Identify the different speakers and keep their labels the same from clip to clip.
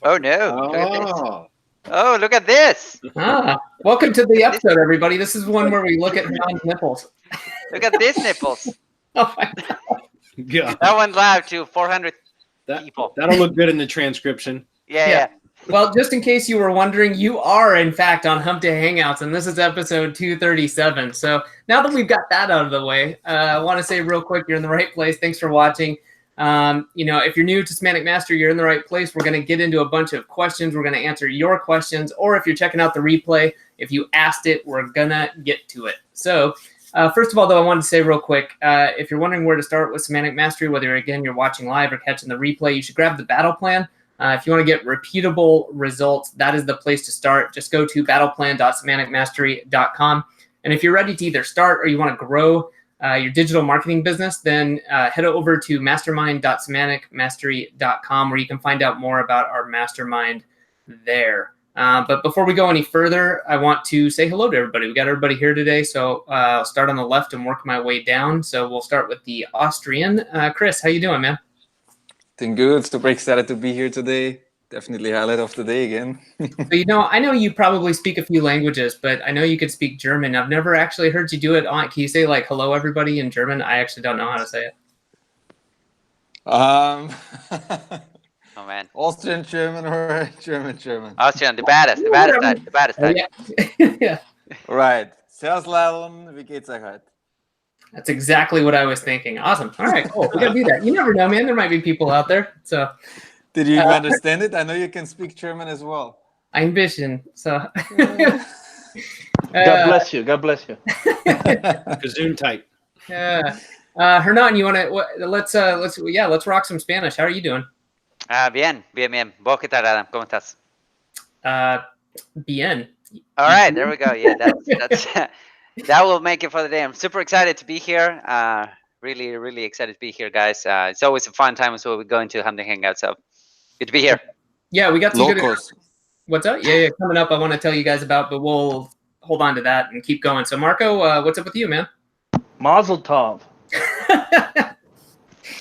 Speaker 1: Oh no!
Speaker 2: Oh.
Speaker 1: Look at this! Oh, look at this!
Speaker 3: Welcome to the episode, everybody. This is one where we look at John's nipples.
Speaker 1: Look at these nipples.
Speaker 3: Oh my God.
Speaker 2: Yeah.
Speaker 1: That went live to 400 people.
Speaker 2: That'll look good in the transcription.
Speaker 1: Yeah.
Speaker 3: Well, just in case you were wondering, you are, in fact, on Hump Day Hangouts, and this is episode 237. So now that we've got that out of the way, I want to say real quick, you're in the right place. Thanks for watching. If you're new to Semantic Mastery, you're in the right place. We're going to get into a bunch of questions. We're going to answer your questions, or if you're checking out the replay, if you asked it, we're going to get to it. So first of all, though, I wanted to say real quick, if you're wondering where to start with Semantic Mastery, whether, again, you're watching live or catching the replay, you should grab the battle plan. If you want to get repeatable results, that is the place to start. Just go to battleplan.semanticmastery.com. And if you're ready to either start or you want to grow your digital marketing business, then head over to mastermind.semanticmastery.com, where you can find out more about our mastermind there. But before we go any further, I want to say hello to everybody. We got everybody here today, so I'll start on the left and work my way down. So we'll start with the Austrian. Chris, how you doing, man?
Speaker 4: Doing good. Super excited to be here today. Definitely highlight of the day again.
Speaker 3: So, I know you probably speak a few languages, but I know you could speak German. I've never actually heard you do it on. Can you say like hello everybody in German? I actually don't know how to say it.
Speaker 1: Oh man.
Speaker 4: Austrian, German, or German?
Speaker 1: Austrian, the baddest type.
Speaker 3: Yeah.
Speaker 4: Right. Servus, wie geht's euch heute?
Speaker 3: That's exactly what I was thinking. Awesome. All right, cool. We gotta do that. You never know, man. There might be people out there. So.
Speaker 4: Did you understand it? I know you can speak German as well.
Speaker 3: Ein bisschen. So.
Speaker 5: God bless you. God bless you.
Speaker 2: Gesundheit.
Speaker 3: Hernan, you want to? Let's rock some Spanish. How are you doing?
Speaker 1: Bien. ¿Vos qué tal, Adam? ¿Cómo estás?
Speaker 3: Bien.
Speaker 1: All right, there we go. Yeah, that's that will make it for the day. I'm super excited to be here. Really excited to be here, guys. It's always a fun time, so we go into Hump Day Hangouts. So good to be here.
Speaker 3: Yeah, we got some
Speaker 4: Locals.
Speaker 3: good. What's up? Yeah, coming up. I want to tell you guys about, but we'll hold on to that and keep going. So, Marco, what's up with you, man?
Speaker 5: Mazel tov.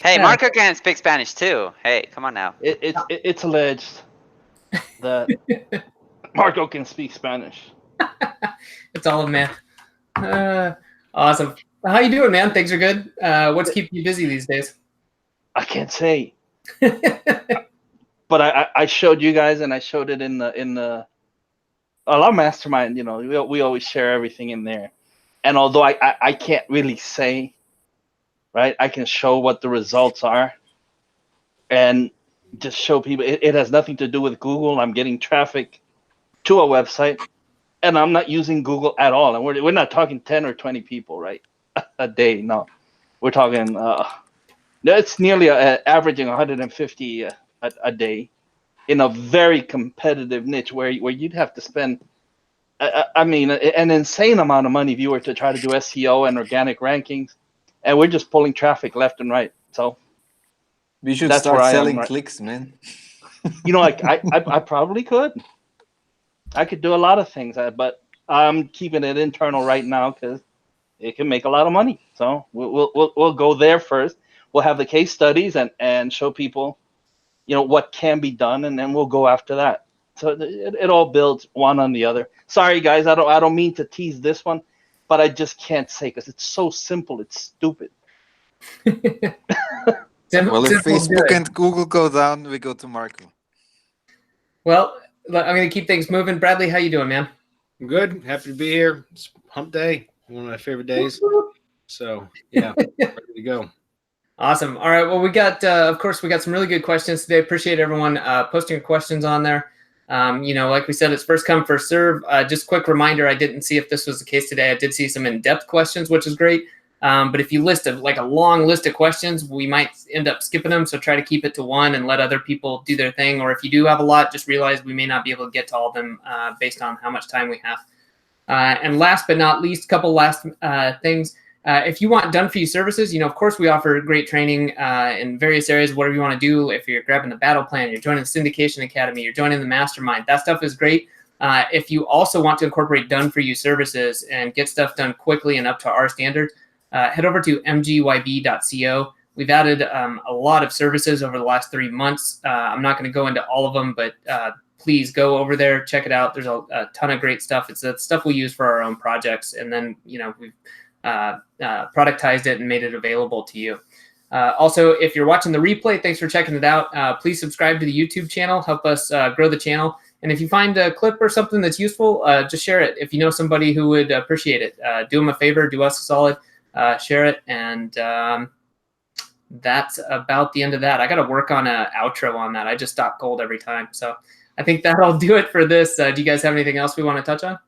Speaker 1: Hey, Marco can speak Spanish too. Hey, come on now.
Speaker 5: It's alleged that Marco can speak Spanish.
Speaker 3: It's all a myth. Awesome. How you doing, man? Things are good. What's keeping you busy these days?
Speaker 5: I can't say. But I showed you guys, and I showed it in the our mastermind. We always share everything in there. And although I can't really say, right, I can show what the results are, and just show people. It has nothing to do with Google. I'm getting traffic to a website, and I'm not using Google at all. And we're not talking 10 or 20 people, right, a day. No, we're talking. It's nearly averaging 150 a day, in a very competitive niche where you'd have to spend, an insane amount of money if you were to try to do SEO and organic rankings, and we're just pulling traffic left and right. So
Speaker 4: we should
Speaker 5: that's
Speaker 4: start
Speaker 5: where
Speaker 4: selling
Speaker 5: right.
Speaker 4: clicks, man.
Speaker 5: I probably could. I could do a lot of things, but I'm keeping it internal right now because it can make a lot of money. So we'll go there first. We'll have the case studies and show people, what can be done, and then we'll go after that. So it all builds one on the other. Sorry, guys, I don't mean to tease this one, but I just can't say because it's so simple. It's stupid.
Speaker 4: Well, if Facebook and Google go down, we go to Marco.
Speaker 3: Well, I'm going to keep things moving. Bradley, how you doing, man?
Speaker 2: I'm good. Happy to be here. It's Hump Day, one of my favorite days. So, yeah, ready to go.
Speaker 3: Awesome. All right. Well, we got some really good questions today. Appreciate everyone posting your questions on there. Like we said, it's first come, first serve. Just quick reminder, I didn't see if this was the case today. I did see some in-depth questions, which is great. But if you list a long list of questions, we might end up skipping them. So try to keep it to one and let other people do their thing. Or if you do have a lot, just realize we may not be able to get to all of them based on how much time we have. And last but not least, a couple last things. If you want done-for-you services, of course, we offer great training in various areas, whatever you want to do. If you're grabbing the battle plan, you're joining the Syndication Academy, you're joining the Mastermind, that stuff is great. If you also want to incorporate done-for-you services and get stuff done quickly and up to our standards, head over to mgyb.co. We've added a lot of services over the last 3 months. I'm not going to go into all of them, but please go over there, check it out. There's a ton of great stuff. It's the stuff we use for our own projects, and then we've productized it and made it available to you. Also, if you're watching the replay, thanks for checking it out. Please subscribe to the YouTube channel. Help us grow the channel. And if you find a clip or something that's useful, just share it. If you know somebody who would appreciate it, do them a favor, do us a solid, share it. And that's about the end of that. I got to work on an outro on that. I just stop cold every time. So I think that'll do it for this. Do you guys have anything else we want to touch on?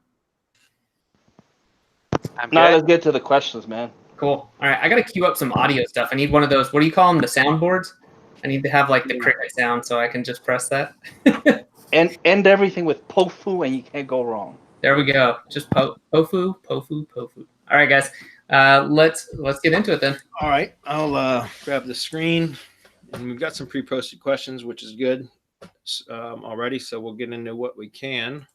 Speaker 5: No, let's get to the questions, man.
Speaker 3: Cool. All right, I got to queue up some audio stuff. I need one of those. What do you call them? The soundboards. I need to have like the cricket sound so I can just press that.
Speaker 5: And end everything with POFU, and you can't go wrong.
Speaker 3: There we go. Just POFU, POFU, POFU. All right, guys. Let's get into it then.
Speaker 2: All right, I'll grab the screen, and we've got some pre-posted questions, which is good already. So we'll get into what we can.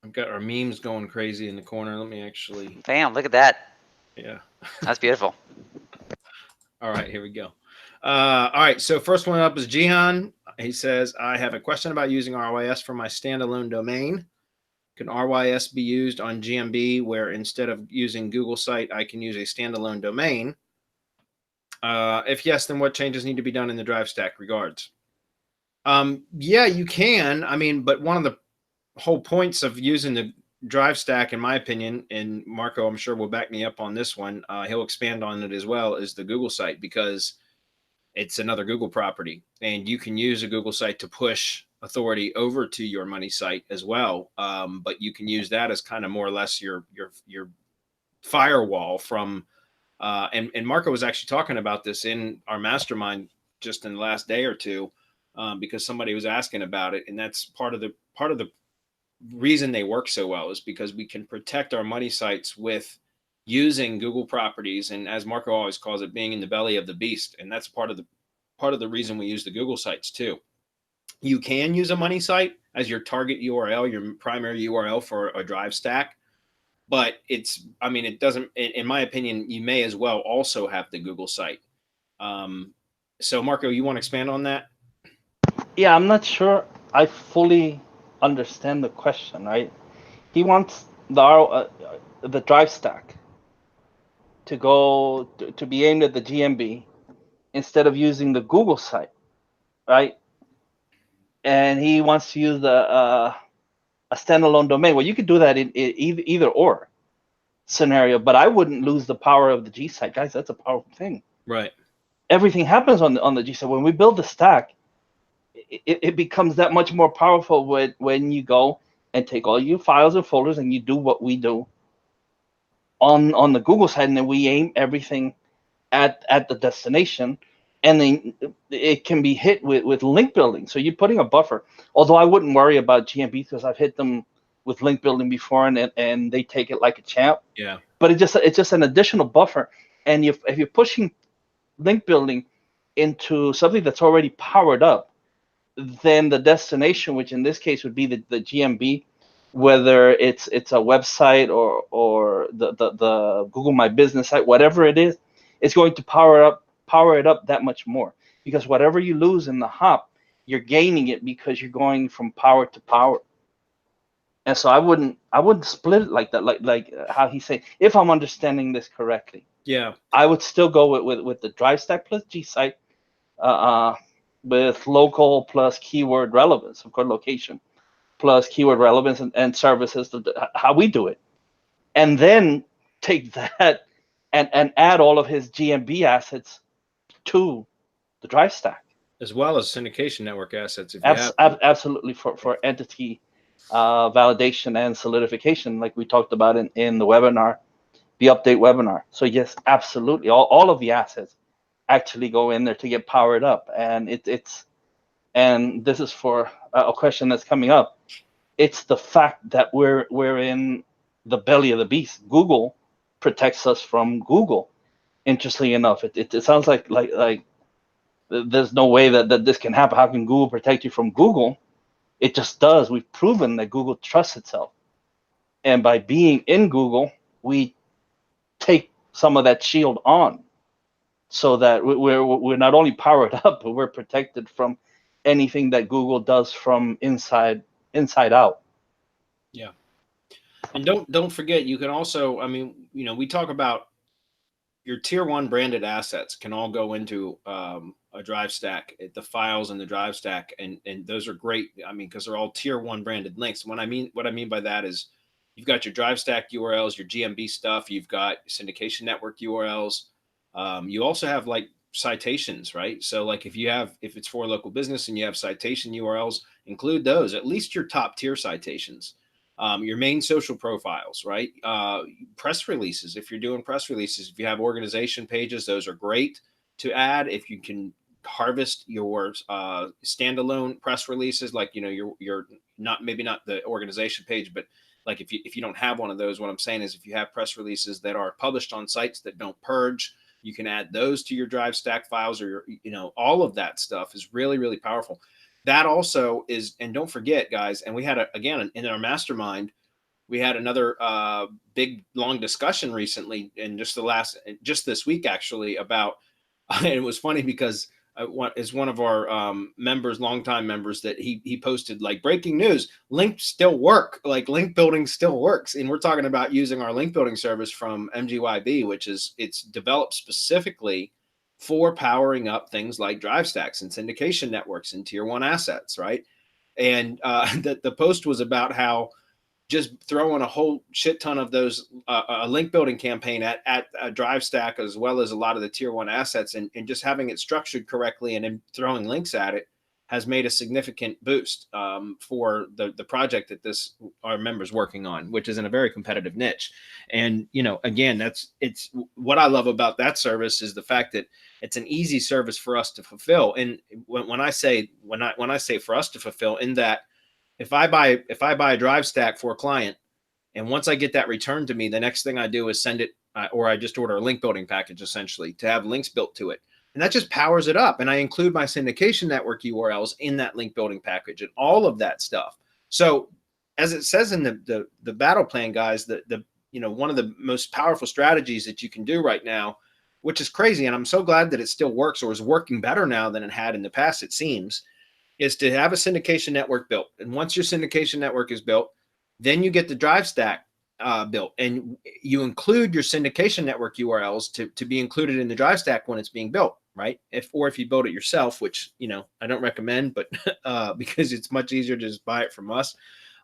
Speaker 2: I've got our memes going crazy in the corner. Let me actually.
Speaker 1: Damn, look at that.
Speaker 2: Yeah.
Speaker 1: That's beautiful.
Speaker 2: All right, here we go. All right, so first one up is Jihan. He says, I have a question about using RYS for my standalone domain. Can RYS be used on GMB where instead of using Google site, I can use a standalone domain? If yes, then what changes need to be done in the drive stack? Regards. Yeah, you can. I mean, but one of the whole points of using the drive stack, in my opinion, and Marco, I'm sure will back me up on this one, he'll expand on it as well, is the Google site, because it's another Google property, and you can use a Google site to push authority over to your money site as well. But you can use that as kind of more or less your firewall from, and Marco was actually talking about this in our mastermind just in the last day or two, because somebody was asking about it, and that's part of the reason they work so well is because we can protect our money sites with using Google properties, and as Marco always calls it, being in the belly of the beast. And that's part of the reason we use the Google sites too. You can use a money site as your target URL, your primary URL for a drive stack, but it doesn't, in my opinion, you may as well also have the Google site. So Marco, you want to expand on that?
Speaker 5: Yeah, I'm not sure I fully understand the question, right? He wants the drive stack to go to be aimed at the GMB instead of using the Google site, right? And he wants to use a standalone domain. Well, you could do that in either or scenario, but I wouldn't lose the power of the Gsite, guys. That's a powerful thing,
Speaker 2: right?
Speaker 5: Everything happens on the Gsite. When we build the stack, it becomes that much more powerful when you go and take all your files and folders and you do what we do on the Google side, and then we aim everything at the destination, and then it can be hit with link building. So you're putting a buffer. Although I wouldn't worry about GMBs because I've hit them with link building before, and they take it like a champ.
Speaker 2: Yeah.
Speaker 5: But it's just an additional buffer, and if you're pushing link building into something that's already powered up, then the destination, which in this case would be the GMB, whether it's a website or the Google My Business site, whatever it is, it's going to power it up that much more, because whatever you lose in the hop, you're gaining it because you're going from power to power. And so I wouldn't split it like that, like how he's saying, if I'm understanding this correctly.
Speaker 2: Yeah,
Speaker 5: I would still go with the drive stack plus Gsites, with local plus keyword relevance, of course, location plus keyword relevance and services, how we do it. And then take that and add all of his GMB assets to the drive stack.
Speaker 2: As well as syndication network assets. If
Speaker 5: Absolutely, for entity validation and solidification, like we talked about in the webinar, the update webinar. So yes, absolutely, all of the assets actually go in there to get powered up, and and this is for a question that's coming up. It's the fact that we're in the belly of the beast. Google protects us from Google. Interestingly enough, it sounds like there's no way that this can happen. How can Google protect you from Google? It just does. We've proven that Google trusts itself, and by being in Google, we take some of that shield on, so that we're not only powered up, but we're protected from anything that Google does from inside out.
Speaker 2: Yeah. And don't forget, you can also, I mean, you know, we talk about your tier 1 branded assets can all go into a drive stack, the files in the drive stack, and those are great. I mean, because they're all tier 1 branded links. What I mean by that is you've got your drive stack URLs, your GMB stuff, you've got syndication network URLs. You also have like citations, right? So like if it's for local business and you have citation URLs, include those, at least your top tier citations. Your main social profiles, right? Press releases. If you're doing press releases, if you have organization pages, those are great to add. If you can harvest your standalone press releases, like, you know, you're not, maybe not the organization page, but like if you don't have one of those, what I'm saying is if you have press releases that are published on sites that don't purge, you can add those to your drive stack files, or your, you know, all of that stuff is really, really powerful. That also is, and don't forget, guys, and we had again in our mastermind, we had another big long discussion recently, in just this week actually, about, and it was funny because one of our members, longtime members, that he posted like, breaking news, links still work, like link building still works. And we're talking about using our link building service from MGYB, which is, it's developed specifically for powering up things like drive stacks and syndication networks and tier 1 assets, right? And the post was about how just throwing a whole shit ton of those a link building campaign at a drive stack, as well as a lot of the tier 1 assets, and just having it structured correctly and then throwing links at it has made a significant boost for the project that our members working on, which is in a very competitive niche. And, you know, again, it's what I love about that service is the fact that it's an easy service for us to fulfill. And when I say for us to fulfill, in that if I buy a drive stack for a client, and once I get that returned to me, the next thing I do is send it, or I just order a link building package, essentially, to have links built to it. And that just powers it up. And I include my syndication network URLs in that link building package and all of that stuff. So as it says in the battle plan, guys, you know, one of the most powerful strategies that you can do right now, which is crazy, and I'm so glad that it still works, or is working better now than it had in the past, it seems, is to have a syndication network built. And once your syndication network is built, then you get the drive stack built, and you include your syndication network URLs to be included in the drive stack when it's being built, right? If you build it yourself, which, you know, I don't recommend, but because it's much easier to just buy it from us.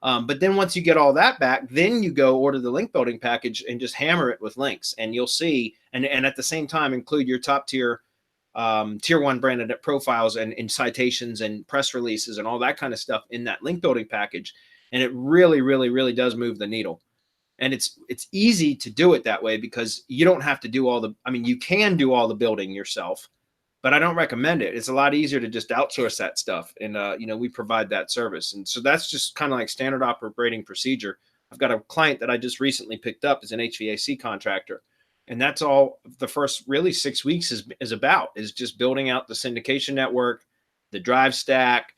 Speaker 2: But then once you get all that back, then you go order the link building package and just hammer it with links, and you'll see, and at the same time include your top tier tier 1 branded profiles and citations and press releases and all that kind of stuff in that link building package. And it really, really, really does move the needle. And it's easy to do it that way, because you don't have to do you can do all the building yourself, but I don't recommend it. It's a lot easier to just outsource that stuff. And, you know, we provide that service. And so that's just kind of like standard operating procedure. I've got a client that I just recently picked up as an HVAC contractor. And that's all the first really 6 weeks is just building out the syndication network, the drive stack,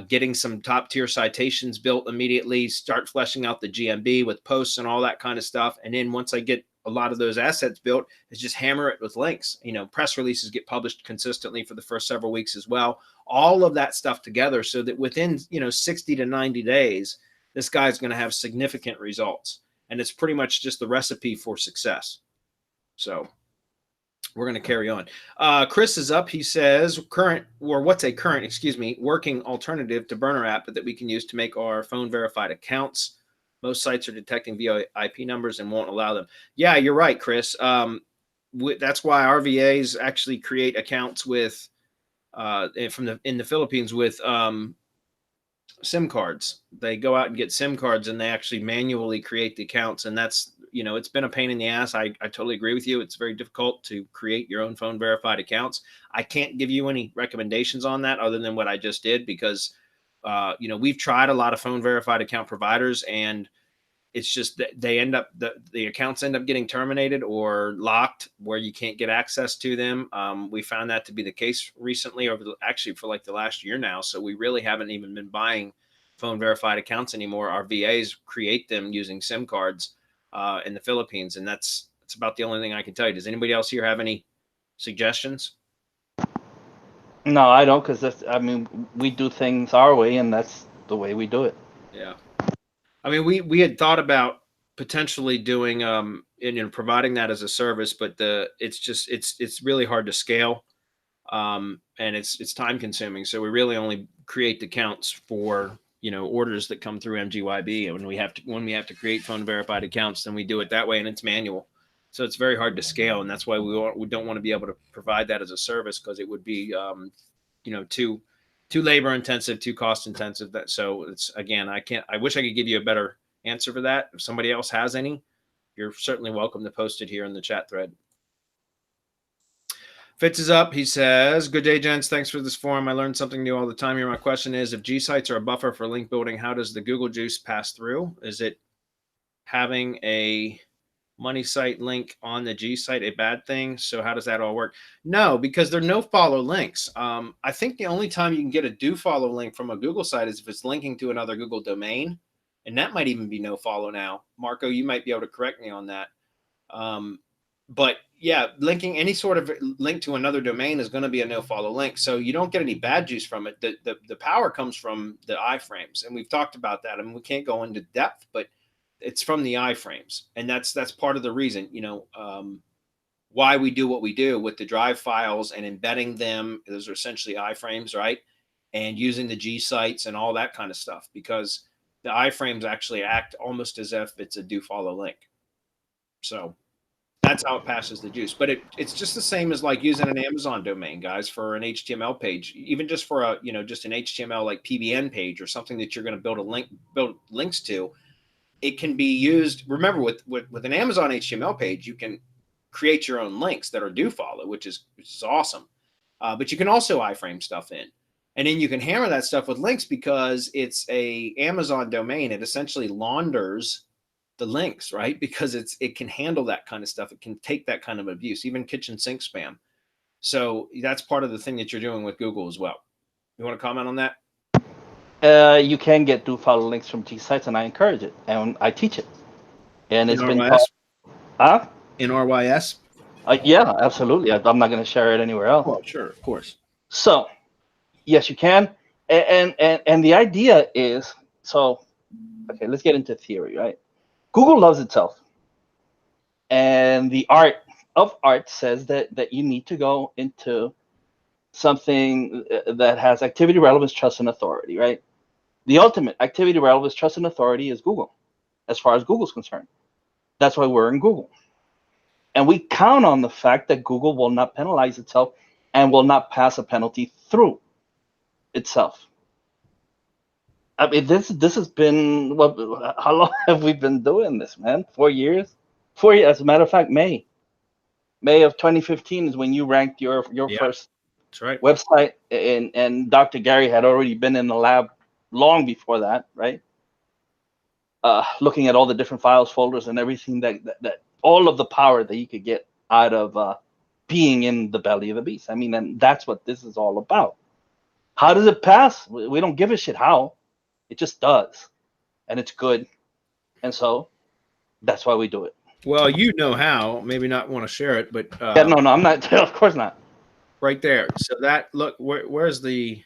Speaker 2: getting some top tier citations built immediately, start fleshing out the GMB with posts and all that kind of stuff. And then once I get a lot of those assets built, is just hammer it with links. You know, press releases get published consistently for the first several weeks as well. All of that stuff together, so that within, you know, 60 to 90 days, this guy's going to have significant results. And it's pretty much just the recipe for success. So we're going to carry on. Chris is up. He says, what's a current working alternative to Burner app that we can use to make our phone verified accounts? Most sites are detecting VoIP numbers and won't allow them. Yeah, you're right, Chris. That's why RVAs actually create accounts with in the Philippines with SIM cards. They go out and get SIM cards, and they actually manually create the accounts. And that's, you know, it's been a pain in the ass. I totally agree with you. It's very difficult to create your own phone verified accounts. I can't give you any recommendations on that other than what I just did, because you know, we've tried a lot of phone verified account providers, and it's just that they end up, the accounts end up getting terminated or locked where you can't get access to them. We found that to be the case recently, actually for like the last year now. So we really haven't even been buying phone verified accounts anymore. Our VAs create them using SIM cards in the Philippines. And that's That's about the only thing I can tell you. Does anybody else here have any suggestions?
Speaker 5: No, I don't, because I mean, we do things our way, and that's the way we do it.
Speaker 2: Yeah. I mean, we had thought about potentially doing and providing that as a service, but it's really hard to scale, and it's time consuming. So we really only create the accounts for orders that come through MGYB, and when we have to create phone verified accounts, then we do it that way, and it's manual. So it's very hard to scale, and that's why we don't want to be able to provide that as a service, because it would be too labor intensive, too cost intensive. So it's, again, I wish I could give you a better answer for that. If somebody else has any, you're certainly welcome to post it here in the chat thread. Fitz is up. He says, good day, gents. Thanks for this forum. I learned something new all the time here. My question is, if Gsites are a buffer for link building, how does the Google juice pass through? Is it having a money site link on the Gsite a bad thing? So how does that all work? No, because there are no follow links. I think the only time you can get a do follow link from a Google site is if it's linking to another Google domain, and that might even be no follow now. Marco, you might be able to correct me on that. But yeah, linking any sort of link to another domain is going to be a no follow link. So you don't get any bad juice from it. The power comes from the iframes, and we've talked about that. I mean, we can't go into depth, but it's from the iframes, and that's part of the reason, why we do what we do with the drive files and embedding them. Those are essentially iframes, right? And using the Gsites and all that kind of stuff, because the iframes actually act almost as if it's a do follow link. So that's how it passes the juice. But it's just the same as like using an Amazon domain, guys, for an HTML page, even just for a, just an HTML like PBN page or something that you're going to build links to. It can be used. Remember, with an Amazon HTML page, you can create your own links that are do follow, which is awesome. But you can also iframe stuff in, and then you can hammer that stuff with links, because it's a Amazon domain. It essentially launders the links, right? Because it can handle that kind of stuff. It can take that kind of abuse, even kitchen sink spam. So that's part of the thing that you're doing with Google as well. You want to comment on that?
Speaker 5: You can get do follow links from Gsites, and I encourage it, and I teach it. And it's been called,
Speaker 2: in RYS.
Speaker 5: Yeah, absolutely. I'm not going to share it anywhere else.
Speaker 2: Well, sure, of course.
Speaker 5: So, yes, you can, and the idea is, so, okay, let's get into theory, right? Google loves itself, and the art of art says that you need to go into something that has activity, relevance, trust, and authority, right? The ultimate activity, relevance, trust, and authority is Google, as far as Google's concerned. That's why we're in Google. And we count on the fact that Google will not penalize itself and will not pass a penalty through itself. I mean, this has been, how long have we been doing this, man? 4 years? 4 years. As a matter of fact, May of 2015 is when you ranked your first website, and Dr. Gary had already been in the lab long before that, right? Looking at all the different files, folders, and everything that all of the power that you could get out of being in the belly of the beast. I mean, and that's what this is all about. How does it pass? We don't give a shit how. It just does, and it's good, and so that's why we do it.
Speaker 2: Well, you know how. Maybe not want to share it, but
Speaker 5: yeah, no, I'm not. Of course not.
Speaker 2: Right there. So that where's the?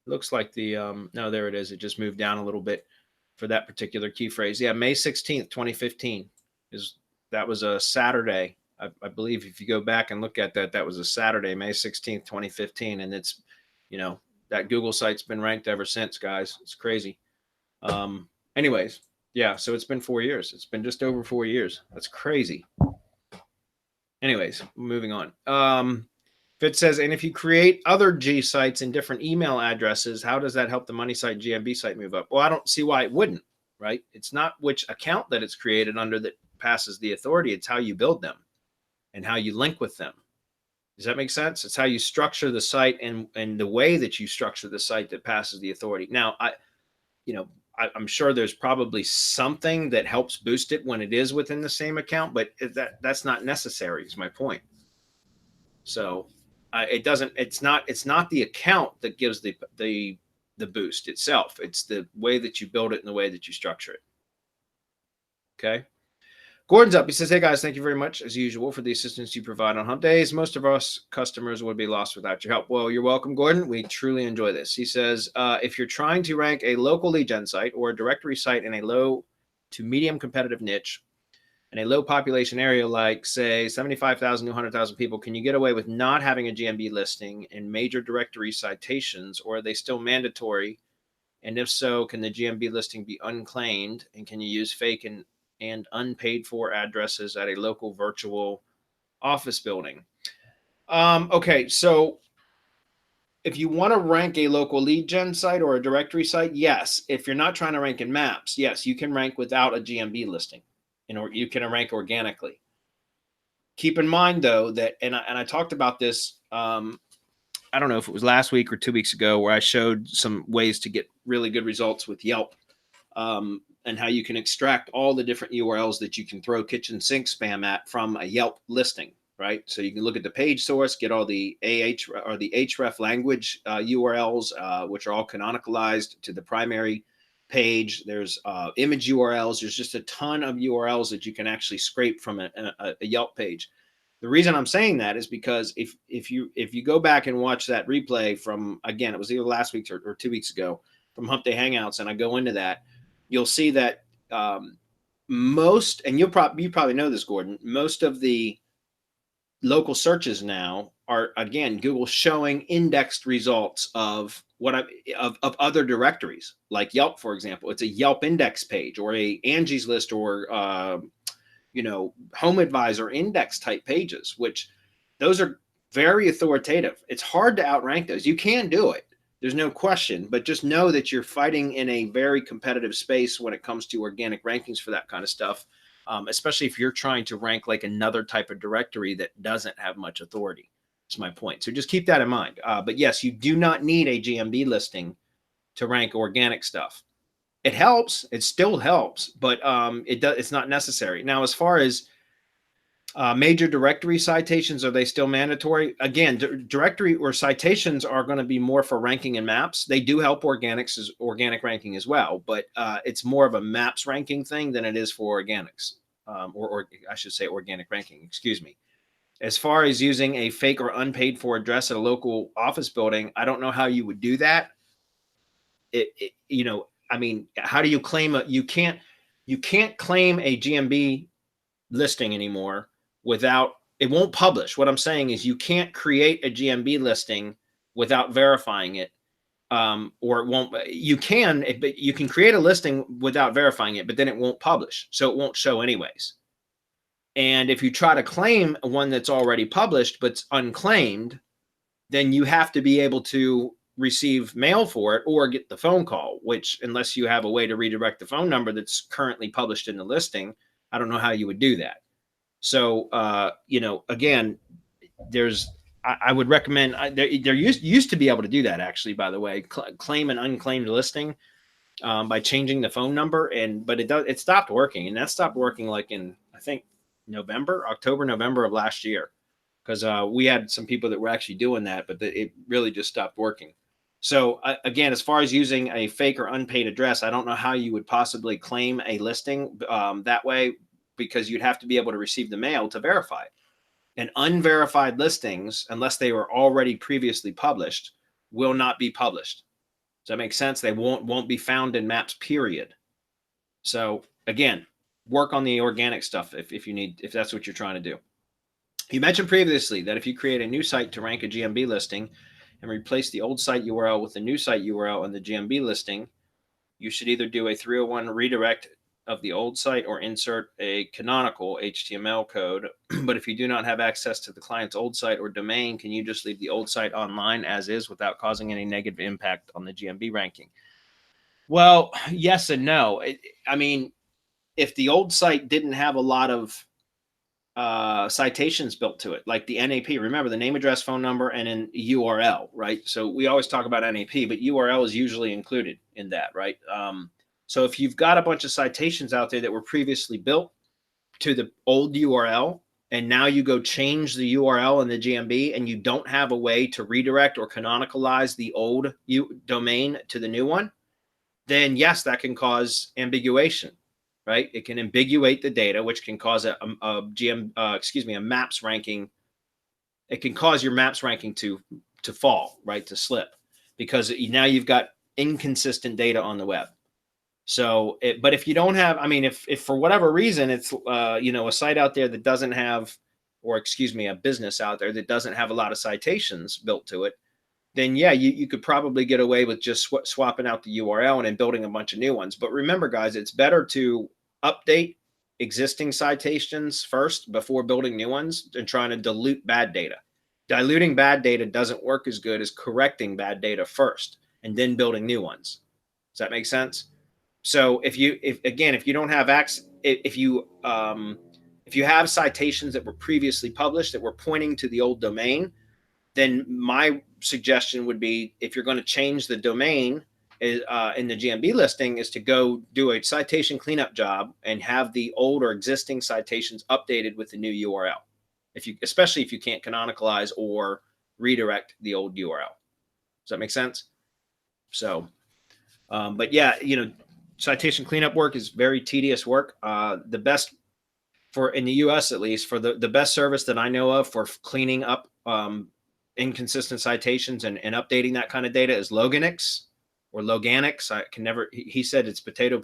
Speaker 2: Looks like the no, there it is. It just moved down a little bit for that particular key phrase. Yeah, May 16th, 2015 that was a Saturday. I believe if you go back and look at that was a Saturday, May 16th, 2015, and it's that Google site's been ranked ever since, guys. It's crazy. Anyways, yeah, so it's been 4 years. It's been just over 4 years. That's crazy. Anyways, moving on. Fitz says, and if you create other Gsites in different email addresses, how does that help the money site GMB site move up? Well, I don't see why it wouldn't, right? It's not which account that it's created under that passes the authority. It's how you build them and how you link with them. Does that make sense? It's how you structure the site and the way that you structure the site that passes the authority. Now, I'm sure there's probably something that helps boost it when it is within the same account, but that's not necessary is my point. So it's not the account that gives the boost itself. It's the way that you build it and the way that you structure it. Okay. Gordon's up. He says, hey guys, thank you very much as usual for the assistance you provide on Hump Days. Most of us customers would be lost without your help. Well, you're welcome, Gordon. We truly enjoy this. He says, if you're trying to rank a local lead gen site or a directory site in a low to medium competitive niche in a low population area, like say 75,000 to 100,000 people, can you get away with not having a GMB listing in major directory citations, or are they still mandatory? And if so, can the GMB listing be unclaimed? And can you use fake and unpaid for addresses at a local virtual office building? Okay, so if you want to rank a local lead gen site or a directory site, yes. If you're not trying to rank in maps, yes, you can rank without a GMB listing, or you can rank organically. Keep in mind though that, and I talked about this, I don't know if it was last week or 2 weeks ago, where I showed some ways to get really good results with Yelp. And how you can extract all the different URLs that you can throw kitchen sink spam at from a Yelp listing, right? So you can look at the page source, get all the or the href language URLs, which are all canonicalized to the primary page. There's image URLs. There's just a ton of URLs that you can actually scrape from a Yelp page. The reason I'm saying that is because if you go back and watch that replay from, again, it was either last week or 2 weeks ago from Hump Day Hangouts, and I go into that, you'll see that most, and you probably know this, Gordon, most of the local searches now are, again, Google showing indexed results of of other directories, like Yelp, for example. It's a Yelp index page or a Angie's List or Home Advisor index type pages, which those are very authoritative. It's hard to outrank those. You can do it. There's no question, but just know that you're fighting in a very competitive space when it comes to organic rankings for that kind of stuff, especially if you're trying to rank like another type of directory that doesn't have much authority. That's my point. So just keep that in mind. But yes, you do not need a GMB listing to rank organic stuff. It helps. It still helps, but it's not necessary. Now, as far as major directory citations, are they still mandatory? Again, directory or citations are going to be more for ranking in maps. They do help organic ranking as well, but it's more of a maps ranking thing than it is for organics, or I should say organic ranking, excuse me. As far as using a fake or unpaid for address at a local office building, I don't know how you would do that. I mean, how do you claim you can't claim a GMB listing anymore without, it won't publish. What I'm saying is you can't create a GMB listing without verifying it, or it won't. You can create a listing without verifying it, but then it won't publish, so it won't show anyways. And if you try to claim one that's already published but's unclaimed, then you have to be able to receive mail for it or get the phone call, which, unless you have a way to redirect the phone number that's currently published in the listing, I don't know how you would do that. So, again, I would recommend, there used to be able to do that, actually, by the way, claim an unclaimed listing by changing the phone number, but it stopped working, and that stopped working like in, I think, October, November of last year, because we had some people that were actually doing that, but it really just stopped working. So again, as far as using a fake or unpaid address, I don't know how you would possibly claim a listing that way, because you'd have to be able to receive the mail to verify it. And unverified listings, unless they were already previously published, will not be published. Does that make sense? They won't be found in maps, period. So again, work on the organic stuff if that's what you're trying to do. You mentioned previously that if you create a new site to rank a GMB listing and replace the old site URL with the new site URL in the GMB listing, you should either do a 301 redirect of the old site or insert a canonical HTML code. But if you do not have access to the client's old site or domain, can you just leave the old site online as is without causing any negative impact on the GMB ranking? Well, yes and no. I mean, if the old site didn't have a lot of citations built to it, like the NAP, remember the name, address, phone number, and an URL, right? So we always talk about NAP, but URL is usually included in that, right? So if you've got a bunch of citations out there that were previously built to the old URL, and now you go change the URL in the GMB and you don't have a way to redirect or canonicalize the old domain to the new one, then yes, that can cause ambiguation. right? It can ambiguate the data, which can cause a maps ranking. It can cause your maps ranking to fall, right, to slip, because now you've got inconsistent data on the web. So, but if you don't have, I mean, if for whatever reason it's a site out there that doesn't have, or a business out there that doesn't have a lot of citations built to it, then yeah, you could probably get away with just swapping out the URL and then building a bunch of new ones. But remember, guys, it's better to update existing citations first before building new ones and trying to dilute bad data. Diluting bad data doesn't work as good as correcting bad data first and then building new ones. Does that make sense? So if you don't have access, if you have citations that were previously published that were pointing to the old domain, then my suggestion would be, if you're going to change the domain in the GMB listing, is to go do a citation cleanup job and have the old or existing citations updated with the new URL. Especially if you can't canonicalize or redirect the old URL. Does that make sense? So, but yeah, citation cleanup work is very tedious work. The best, in the US at least, for the best service that I know of for cleaning up inconsistent citations and updating that kind of data is Loganix or Loganix. I can never, he said it's potato.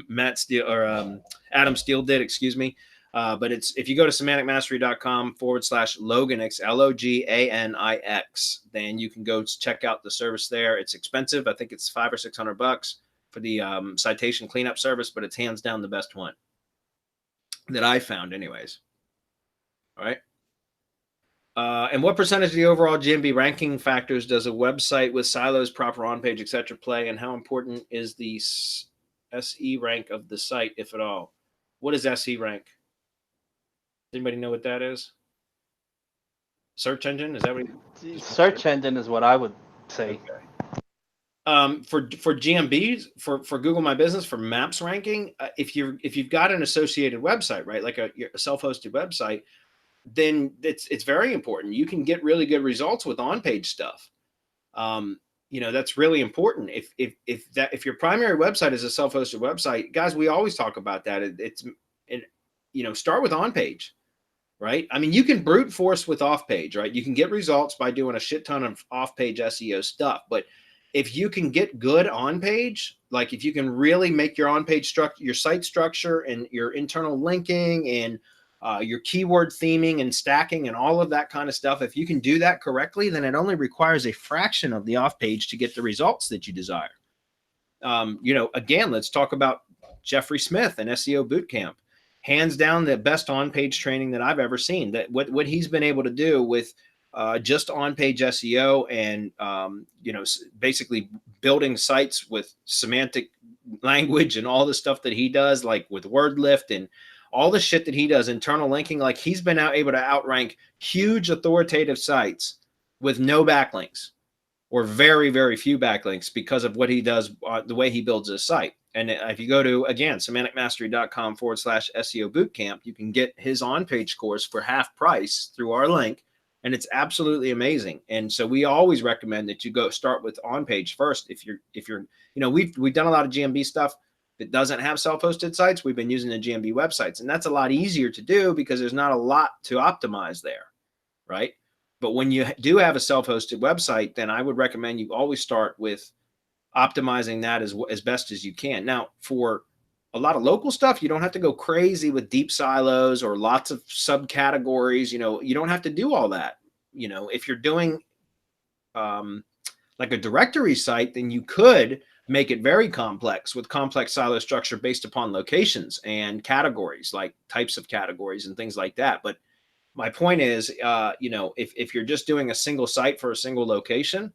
Speaker 2: Matt Steele or Adam Steele did, excuse me. But if you go to semanticmastery.com/Loganix, LOGANIX, then you can go check out the service there. It's expensive. I think it's $500 or $600 for the citation cleanup service, but it's hands down the best one that I found anyways. All right. And what percentage of the overall GMB ranking factors does a website with silos, proper on-page, etc. play, and how important is the SE rank of the site, if at all? What is SE rank? Does anybody know what that is? Search engine? Is that what?
Speaker 5: Search engine is what I would say.
Speaker 2: Okay. For GMBs, for Google My Business, for maps ranking, if you've got an associated website, right, like a self-hosted website, then it's very important. You can get really good results with on-page stuff. That's really important. If your primary website is a self-hosted website, guys, we always talk about that. Start with on-page, right? I mean, you can brute force with off-page, right? You can get results by doing a shit ton of off-page SEO stuff, but if you can get good on-page, like if you can really make your on-page structure, your site structure and your internal linking and your keyword theming and stacking and all of that kind of stuff, if you can do that correctly, then it only requires a fraction of the off-page to get the results that you desire. Again, let's talk about Jeffrey Smith and SEO Bootcamp. Hands down the best on-page training that I've ever seen. That what he's been able to do with just on-page SEO and basically building sites with semantic language and all the stuff that he does, like with word lift and all the shit that he does, internal linking, like he's been able to outrank huge authoritative sites with no backlinks or very, very few backlinks because of what he does, the way he builds his site. And if you go to, again, semanticmastery.com/SEO bootcamp, you can get his on-page course for half price through our link. And it's absolutely amazing. And so we always recommend that you go start with on-page first. If you're, we've done a lot of GMB stuff that doesn't have self-hosted sites. We've been using the GMB websites, and that's a lot easier to do because there's not a lot to optimize there, right? But when you do have a self-hosted website, then I would recommend you always start with optimizing that as best as you can. Now, for a lot of local stuff, you don't have to go crazy with deep silos or lots of subcategories. You don't have to do all that. If you're doing like a directory site, then you could make it very complex with complex silo structure based upon locations and categories, like types of categories and things like that. But my point is, if you're just doing a single site for a single location,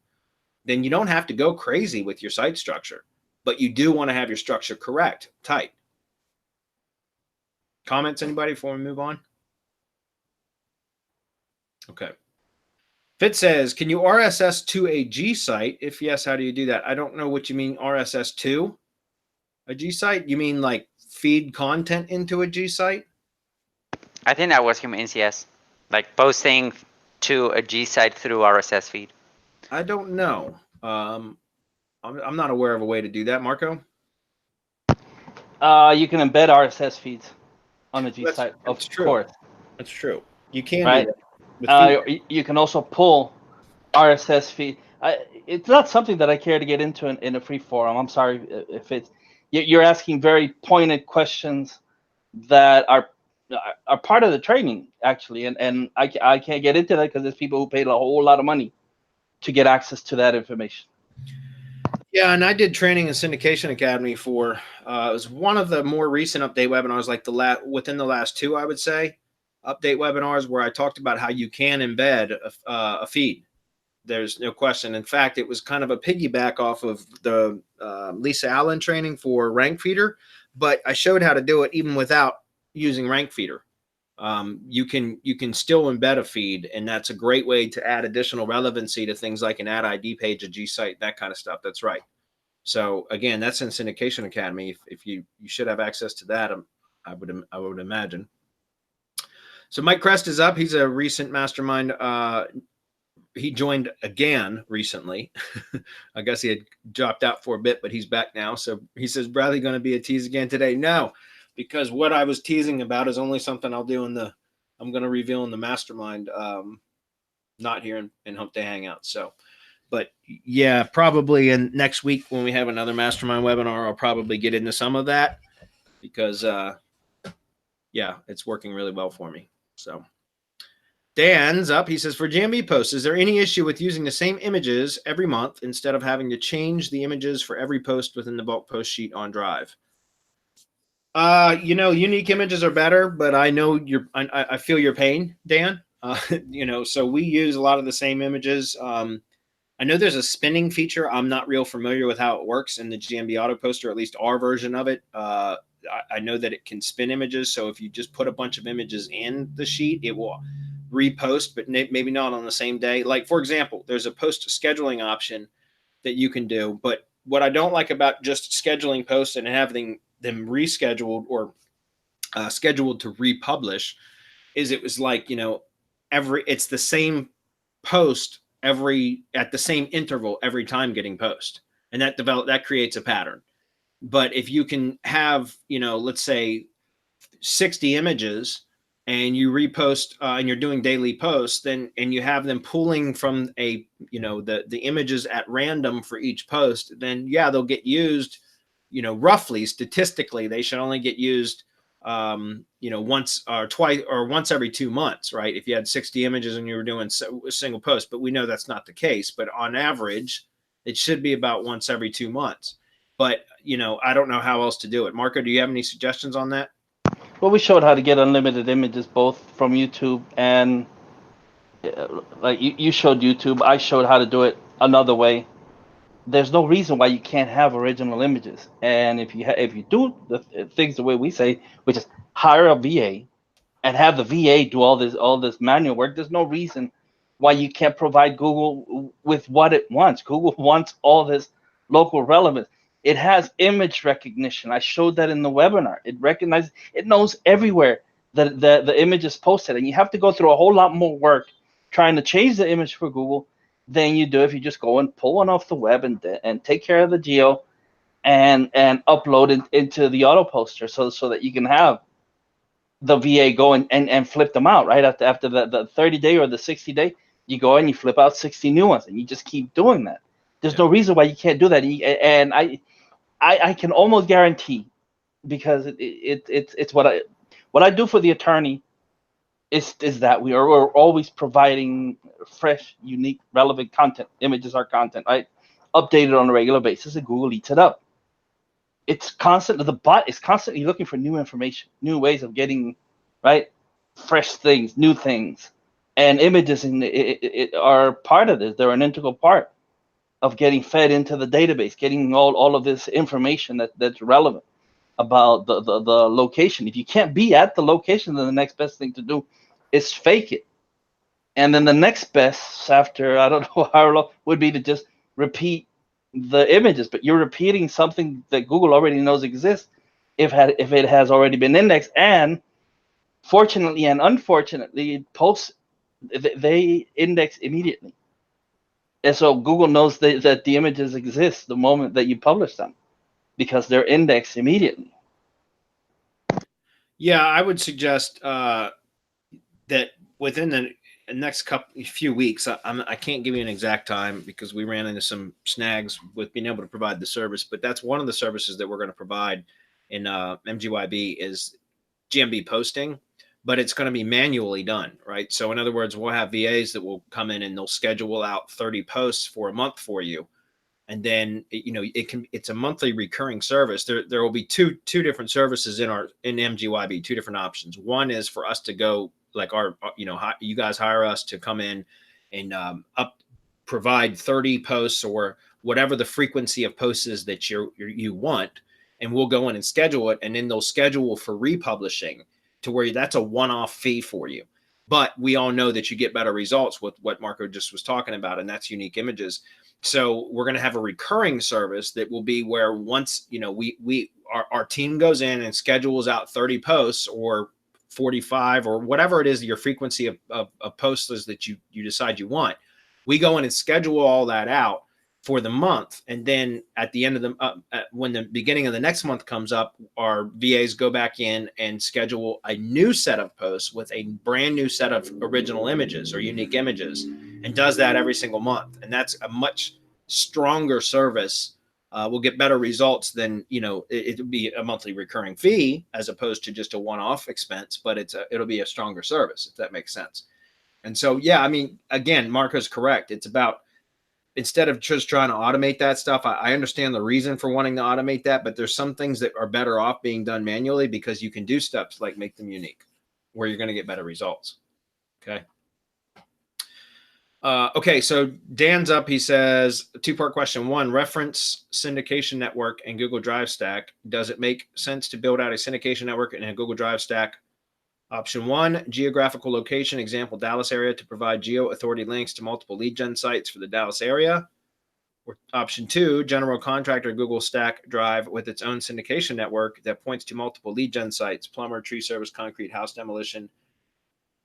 Speaker 2: then you don't have to go crazy with your site structure, but you do want to have your structure correct, tight. Comments, anybody, before we move on? Okay. Fitz says, can you RSS to a G site? If yes, how do you do that? I don't know what you mean RSS to a G site. You mean like feed content into a G site?
Speaker 1: I think that was him NCS, like posting to a G site through RSS feed.
Speaker 2: I don't know. I'm not aware of a way to do that, Marco.
Speaker 5: You can embed RSS feeds on the Gsite, of course.
Speaker 2: That's true. You can
Speaker 5: right?
Speaker 2: do that.
Speaker 5: You can also pull RSS feed. It's not something that I care to get into in a free forum. I'm sorry if it's you're asking very pointed questions that are part of the training actually, and I can't get into that because there's people who paid a whole lot of money to get access to that information.
Speaker 2: Yeah, and I did training in Syndication Academy for it was one of the more recent update webinars, like within the last 2, I would say, update webinars where I talked about how you can embed a feed. There's no question. In fact, it was kind of a piggyback off of the Lisa Allen training for Rank Feeder, but I showed how to do it even without using Rank Feeder. You can still embed a feed, and that's a great way to add additional relevancy to things like an ad ID page, a Gsite, that kind of stuff. That's right. So again, that's in Syndication Academy. If you should have access to that, I would imagine. So Mike Crest is up. He's a recent mastermind. He joined again recently. I guess he had dropped out for a bit, but he's back now. So he says, Bradley going to be a tease again today? No, because what I was teasing about is only something I'll do I'm going to reveal in the mastermind, not here in Hump Day Hangouts. So, but yeah, probably in next week when we have another mastermind webinar, I'll probably get into some of that because, yeah, it's working really well for me. So Dan's up. He says, for GMB posts, is there any issue with using the same images every month instead of having to change the images for every post within the bulk post sheet on Drive? Unique images are better, but I know I feel your pain, Dan. So we use a lot of the same images. I know there's a spinning feature. I'm not real familiar with how it works in the GMB auto poster, at least our version of it. I know that it can spin images. So if you just put a bunch of images in the sheet, it will repost, but maybe not on the same day. Like, for example, there's a post scheduling option that you can do. But what I don't like about just scheduling posts and having them rescheduled or scheduled to republish is it was like, it's the same post at the same interval every time getting post, and that creates a pattern. But if you can have, let's say 60 images and you repost and you're doing daily posts, and you have them pulling from the images at random for each post, then yeah, they'll get used, roughly statistically, they should only get used once or twice or once every 2 months, right? If you had 60 images and you were doing a single post, but we know that's not the case. But on average, it should be about once every 2 months. But, I don't know how else to do it. Marco, do you have any suggestions on that?
Speaker 5: Well, we showed how to get unlimited images both from YouTube and like you showed YouTube. I showed how to do it another way. There's no reason why you can't have original images. And if you do the things the way we say, which is hire a VA and have the VA do all this manual work, there's no reason why you can't provide Google with what it wants. Google wants all this local relevance. It has image recognition. I showed that in the webinar. It knows everywhere that the image is posted, and you have to go through a whole lot more work trying to change the image for Google than you do if you just go and pull one off the web and take care of the geo and upload it into the auto poster so that you can have the VA go and flip them out, right? After the 30-day or the 60-day, you go and you flip out 60 new ones, and you just keep doing that. There's no reason why you can't do that. And I can almost guarantee, because it's what I do for the attorney is that we're always providing fresh, unique, relevant content. Images are content, right? Updated on a regular basis, and Google eats it up. It's constant. The bot is constantly looking for new information, new ways of getting, right, fresh things, new things, and images are part of this. They're an integral part of getting fed into the database, getting all of this information that's relevant about the location. If you can't be at the location, then the next best thing to do is fake it. And then the next best, after I don't know how long, would be to just repeat the images. But you're repeating something that Google already knows exists if it has already been indexed. And fortunately and unfortunately, posts, they index immediately. And so Google knows that the images exist the moment that you publish them, because they're indexed immediately.
Speaker 2: Yeah, I would suggest that within the next few weeks, I can't give you an exact time because we ran into some snags with being able to provide the service, but that's one of the services that we're going to provide in MGYB is GMB posting, but it's going to be manually done, right? So in other words, we'll have VAs that will come in and they'll schedule out 30 posts for a month for you. And then, it's a monthly recurring service. There will be two different services in MGYB, two different options. One is for us to go like you guys hire us to come in and provide 30 posts or whatever the frequency of posts is that you want. And we'll go in and schedule it. And then they'll schedule for republishing to where that's a one-off fee for you. But we all know that you get better results with what Marco just was talking about, and that's unique images. So we're going to have a recurring service that will be where once, our team goes in and schedules out 30 posts or 45 or whatever it is, your frequency of posts is that you decide you want. We go in and schedule all that out for the month. And then at the end of when the beginning of the next month comes up, our VAs go back in and schedule a new set of posts with a brand new set of original images or unique images, and does that every single month. And that's a much stronger service. We'll get better results than, it would be a monthly recurring fee as opposed to just a one-off expense, but it'll be a stronger service, if that makes sense. And so, yeah, I mean, again, Marco's correct. It's about, instead of just trying to automate that stuff, I understand the reason for wanting to automate that, but there's some things that are better off being done manually because you can do steps like make them unique where you're going to get better results. Okay. Okay, so Dan's up. He says, a two-part question. One, reference syndication network and Google Drive stack. Does it make sense to build out a syndication network in a Google Drive stack? Option one, geographical location, example, Dallas area, to provide geo authority links to multiple lead gen sites for the Dallas area. Or option two, general contractor Google Stack Drive with its own syndication network that points to multiple lead gen sites, plumber, tree service, concrete, house demolition.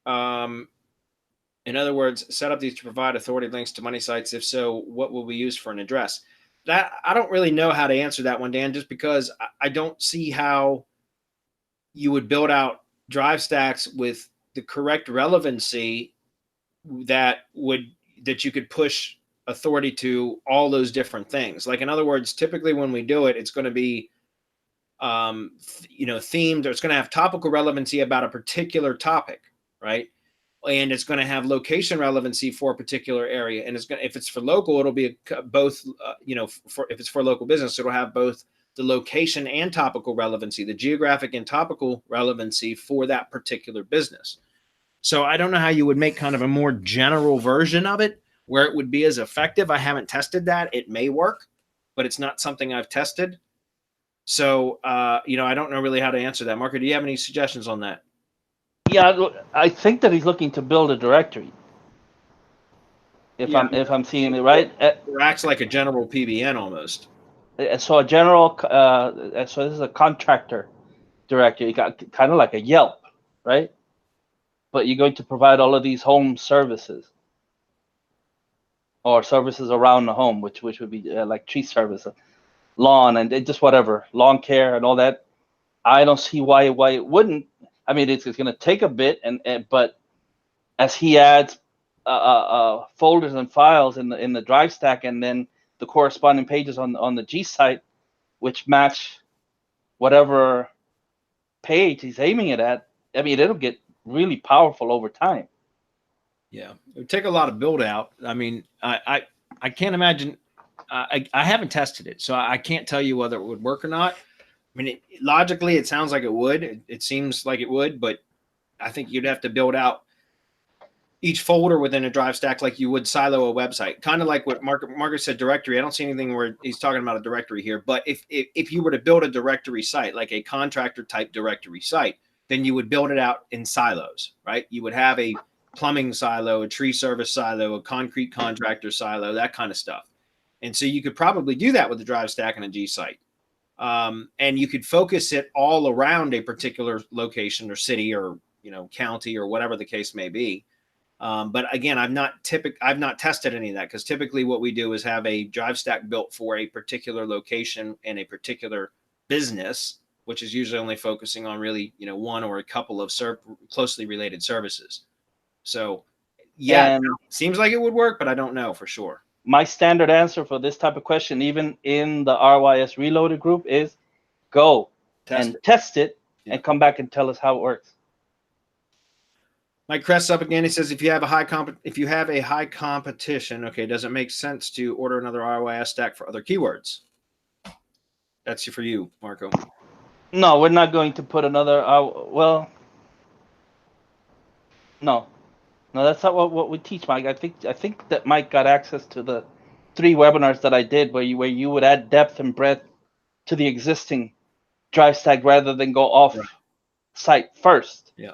Speaker 2: In other words, set up these to provide authority links to money sites. If so, what will we use for an address? That I don't really know how to answer that one, Dan, just because I don't see how you would build out drive stacks with the correct relevancy that you could push authority to all those different things. Like, in other words, typically when we do it, it's going to be, themed, or it's going to have topical relevancy about a particular topic, right? And it's going to have location relevancy for a particular area. And if it's for local, it'll be both, if it's for local business, it'll have both the location and topical relevancy, the geographic and topical relevancy for that particular business. So I don't know how you would make kind of a more general version of it where it would be as effective. I haven't tested that. It may work, but it's not something I've tested. So, I don't know really how to answer that. Marco, do you have any suggestions on that?
Speaker 5: Yeah, I think that he's looking to build a directory. If I'm seeing it right,
Speaker 2: it acts like a general PBN almost.
Speaker 5: So a general, so this is a contractor directory, kind of like a Yelp, right? But you're going to provide all of these home services, or services around the home, which would be like tree service, lawn, and just whatever, lawn care and all that. I don't see why it wouldn't. I mean, it's going to take a bit, but as he adds folders and files in the Drive stack, and then the corresponding pages on the Gsite, which match whatever page he's aiming it at, I mean, it'll get really powerful over time.
Speaker 2: Yeah, it would take a lot of build out. I mean, I can't imagine. I haven't tested it, so I can't tell you whether it would work or not. I mean, logically, it sounds like it would. It seems like it would, but I think you'd have to build out each folder within a Drive stack like you would silo a website. Kind of like what Marcus said, directory. I don't see anything where he's talking about a directory here. But if you were to build a directory site, like a contractor type directory site, then you would build it out in silos, right? You would have a plumbing silo, a tree service silo, a concrete contractor silo, that kind of stuff. And so you could probably do that with a Drive stack and a Gsite. And you could focus it all around a particular location or city or, county or whatever the case may be. But again, I've not tested any of that, because typically what we do is have a Drive stack built for a particular location and a particular business. which is usually only focusing on really, one or a couple of closely related services. So yeah,
Speaker 5: And
Speaker 2: seems like it would work, but I don't know for sure.
Speaker 5: my standard answer for this type of question, even in the RYS Reloaded group, is go test it and come back and tell us how it works.
Speaker 2: Mike Cress up again. He says, if you have a high competition, okay, does it make sense to order another RYS stack for other keywords? That's for you, Marco.
Speaker 5: No, we're not going to put another. No, that's not what we teach, Mike. I think that Mike got access to the 3 webinars that I did, where you would add depth and breadth to the existing drive stack rather than go off site first.
Speaker 2: Yeah.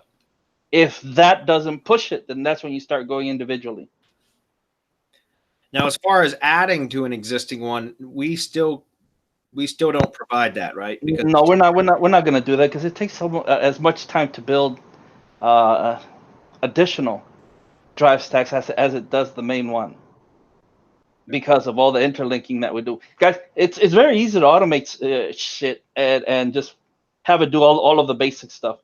Speaker 5: If that doesn't push it, then that's when you start going individually.
Speaker 2: Now, as far as adding to an existing one, we still don't provide that, right?
Speaker 5: Because no, we're not going to do that because it takes as much time to build additional drive stacks as it does the main one, because of all the interlinking that we do. Guys, it's very easy to automate shit and just have it do all of the basic stuff.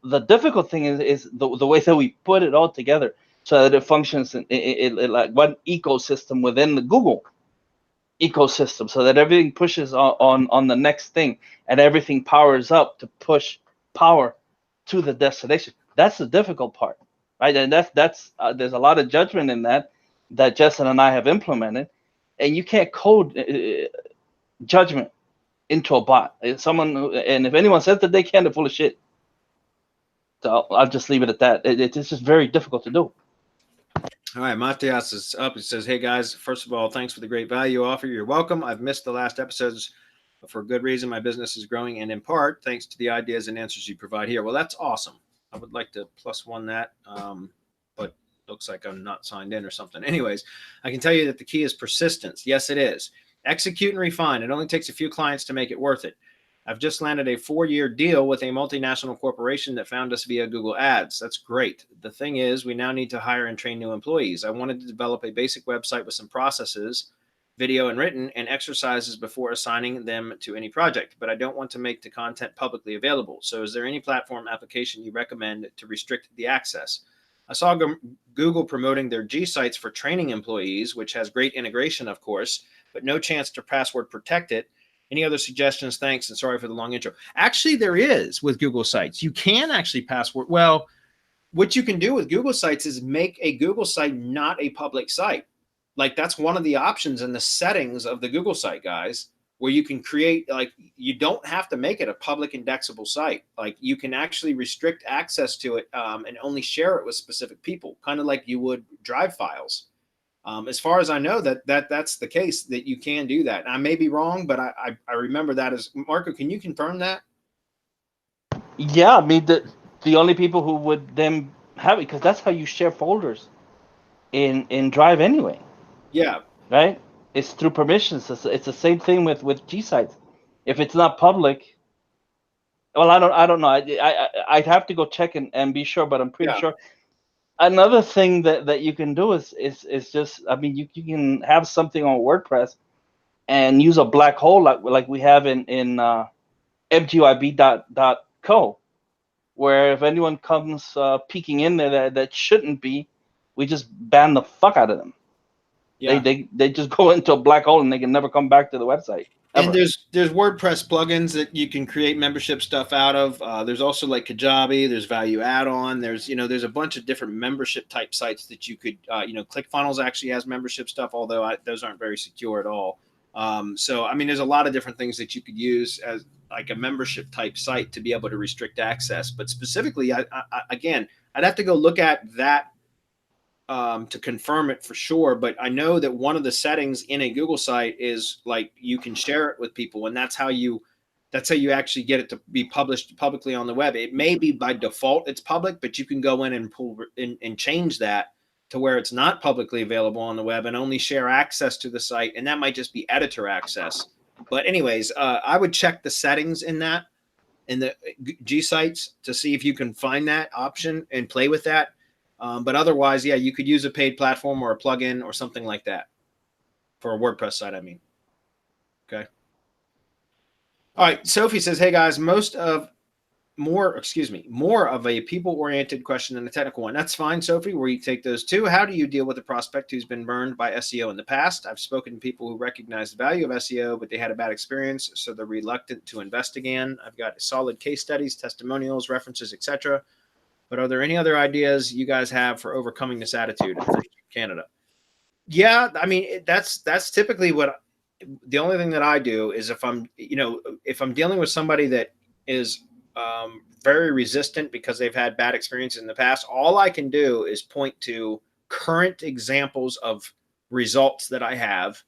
Speaker 5: The difficult thing is the way that we put it all together so that it functions in like one ecosystem within the Google ecosystem, so that everything pushes on the next thing and everything powers up to push power to the destination. That's the difficult part, right? And that's there's a lot of judgment in that Justin and I have implemented, and you can't code judgment into a bot. And if anyone says that they can, they're full of shit. So I'll just leave it at that. It's just very difficult to do.
Speaker 2: All right, Matias is up. He says, hey, guys, first of all, thanks for the great value offer. You're welcome. I've missed the last episodes, but for good reason. My business is growing, and in part, thanks to the ideas and answers you provide here. Well, that's awesome. I would like to +1 that, but looks like I'm not signed in or something. Anyways, I can tell you that the key is persistence. Yes, it is. Execute and refine. It only takes a few clients to make it worth it. I've just landed a 4-year deal with a multinational corporation that found us via Google Ads. That's great. The thing is, we now need to hire and train new employees. I wanted to develop a basic website with some processes, video and written, and exercises before assigning them to any project, but I don't want to make the content publicly available. So is there any platform application you recommend to restrict the access? I saw Google promoting their Gsites for training employees, which has great integration, of course, but no chance to password protect it. Any other suggestions? Thanks, and sorry for the long intro. Actually, there is with Google Sites. You can actually password. Well, what you can do with Google Sites is make a Google site not a public site. Like, that's one of the options in the settings of the Google site, guys, where you can create, like, you don't have to make it a public indexable site. Like, you can actually restrict access to it and only share it with specific people, kind of like you would Drive files. As far as I know, that's the case, that you can do that. I may be wrong, but I remember that as Marco. Can you confirm that?
Speaker 5: Yeah, I mean the only people who would then have it, because that's how you share folders in Drive anyway.
Speaker 2: Yeah.
Speaker 5: Right. It's through permissions. It's the same thing with Gsites. If it's not public, well, I don't know. I'd have to go check and be sure, but I'm pretty sure. Another thing that you can do is just, I mean, you can have something on WordPress and use a black hole like we have in MGYB.co, where if anyone comes peeking in there that shouldn't be, we just ban the fuck out of them. Yeah. They just go into a black hole and they can never come back to the website. Ever.
Speaker 2: And there's WordPress plugins that you can create membership stuff out of. There's also like Kajabi. There's Value Add-on. There's a bunch of different membership type sites that you could ClickFunnels actually has membership stuff, although those aren't very secure at all. So I mean, there's a lot of different things that you could use as like a membership type site to be able to restrict access. But specifically, again, I'd have to go look at that to confirm it for sure. But I know that one of the settings in a Google site is like you can share it with people, and that's how you actually get it to be published publicly on the web. It may be by default it's public, but you can go in and pull and change that to where it's not publicly available on the web and only share access to the site, and that might just be editor access. But anyways, I would check the settings in the Gsites to see if you can find that option and play with that. But otherwise, yeah, you could use a paid platform or a plugin or something like that for a WordPress site, I mean. Okay. All right, Sophie says, "Hey guys, more of a people-oriented question than a technical one." That's fine, Sophie. Where you take those two. How do you deal with a prospect who's been burned by SEO in the past? I've spoken to people who recognize the value of SEO, but they had a bad experience, so they're reluctant to invest again. I've got solid case studies, testimonials, references, etc. But are there any other ideas you guys have for overcoming this attitude in Canada? Yeah, I mean, that's typically what the only thing that I do is if I'm dealing with somebody that is very resistant because they've had bad experiences in the past, all I can do is point to current examples of results that I have,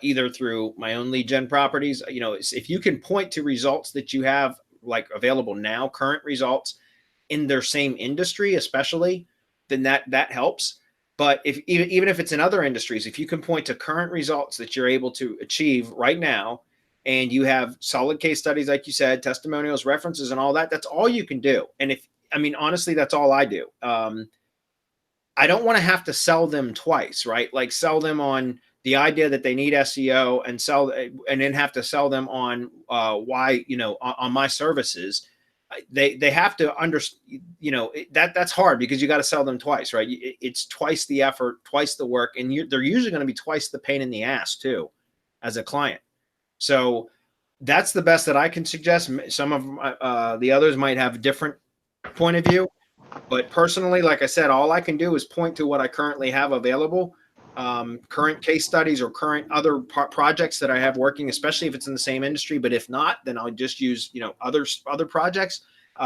Speaker 2: either through my own lead gen properties. If you can point to results that you have like available now, current results in their same industry, especially, then that helps. But even if it's in other industries, if you can point to current results that you're able to achieve right now, and you have solid case studies, like you said, testimonials, references, and all that, that's all you can do. And honestly, that's all I do. I don't want to have to sell them twice, right? Like sell them on the idea that they need SEO and then have to sell them on why, on my services. They have to understand, that's hard because you got to sell them twice, right? It's twice the effort, twice the work, and they're usually going to be twice the pain in the ass too, as a client. So that's the best that I can suggest. Some of the others might have a different point of view, but personally, like I said, all I can do is point to what I currently have available, current case studies or current other projects that I have working, especially if it's in the same industry. But if not, then I'll just use, other projects,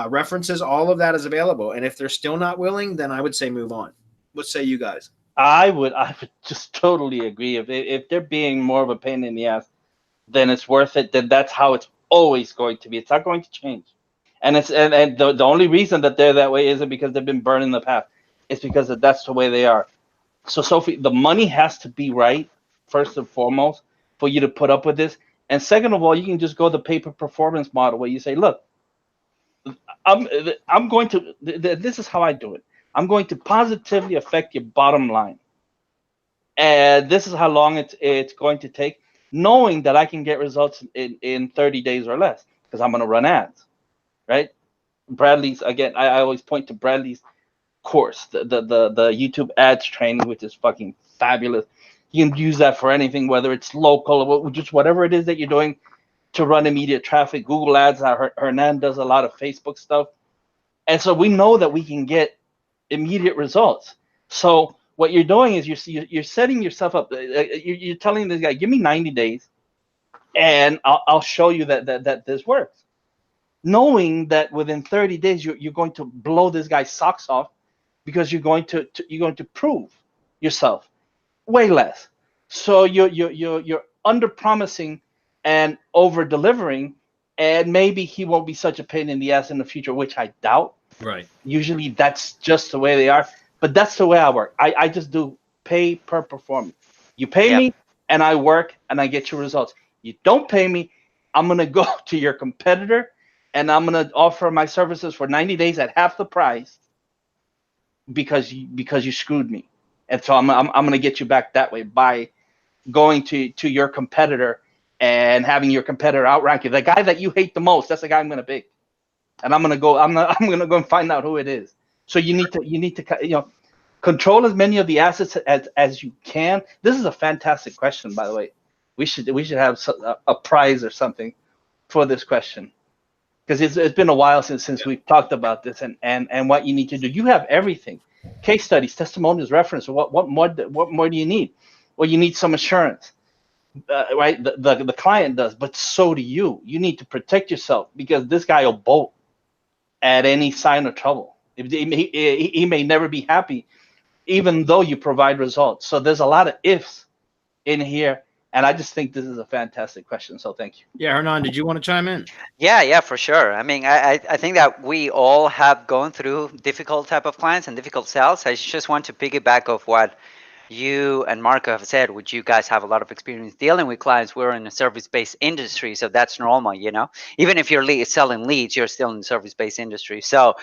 Speaker 2: references, all of that is available. And if they're still not willing, then I would say move on. What say you guys?
Speaker 5: I would just totally agree. If they're being more of a pain in the ass, then it's worth it. Then that's how it's always going to be. It's not going to change. And the only reason that they're that way isn't because they've been burned in the past. It's because that's the way they are. So Sophie, the money has to be right first and foremost for you to put up with this. And second of all, you can just go the pay-per-performance model where you say, look, I'm going to, this is how I do it. I'm going to positively affect your bottom line. And this is how long it's going to take, knowing that I can get results in 30 days or less because I'm going to run ads, right? Bradley's, again, I always point to Bradley's course, the YouTube ads training, which is fucking fabulous. You can use that for anything, whether it's local or just whatever it is that you're doing to run immediate traffic. Google Ads, Hernan does a lot of Facebook stuff. And so we know that we can get immediate results. So what you're doing is you're setting yourself up. You're telling this guy, give me 90 days and I'll show you that this works. Knowing that within 30 days, you're going to blow this guy's socks off because you're going to prove yourself way less. So you're under promising and over delivering, and maybe he won't be such a pain in the ass in the future, which I doubt.
Speaker 2: Right.
Speaker 5: Usually that's just the way they are, but that's the way I work. I just do pay per performance. You pay me and I work and I get your results. You don't pay me, I'm gonna go to your competitor and I'm gonna offer my services for 90 days at half the price because you screwed me. And so I'm gonna get you back that way by going to your competitor and having your competitor outrank you. The guy that you hate the most, that's the guy I'm gonna pick. And I'm gonna go and find out who it is. So you need to control as many of the assets as you can. This is a fantastic question, by the way. We should have a prize or something for this question, because it's been a while since we've talked about this and what you need to do. You have everything: case studies, testimonials, reference. What more do you need? Well, you need some assurance, right? The client does, but so do you. You need to protect yourself because this guy will bolt at any sign of trouble. He may never be happy, even though you provide results. So there's a lot of ifs in here, and I just think this is a fantastic question. So thank you.
Speaker 2: Yeah, Hernan, did you want to chime in?
Speaker 1: Yeah, for sure. I mean, I think that we all have gone through difficult type of clients and difficult sales. I just want to piggyback off what you and Marco have said, which you guys have a lot of experience dealing with clients. We're in a service-based industry, so that's normal, Even if you're selling leads, you're still in the service-based industry. So,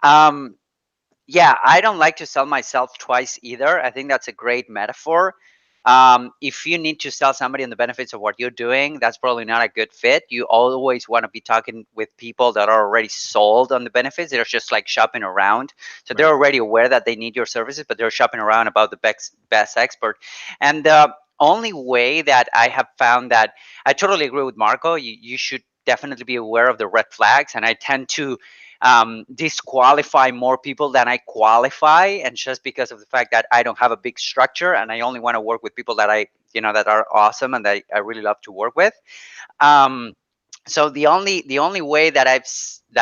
Speaker 1: yeah, I don't like to sell myself twice either. I think that's a great metaphor. If you need to sell somebody on the benefits of what you're doing, that's probably not a good fit. You always want to be talking with people that are already sold on the benefits. They're just like shopping around. So they're already aware that they need your services, but they're shopping around about the best expert. And the only way that I have found that, I totally agree with Marco, you should definitely be aware of the red flags. And I tend to disqualify more people than I qualify, and just because of the fact that I don't have a big structure and I only want to work with people that that are awesome and that I really love to work with. So the only way that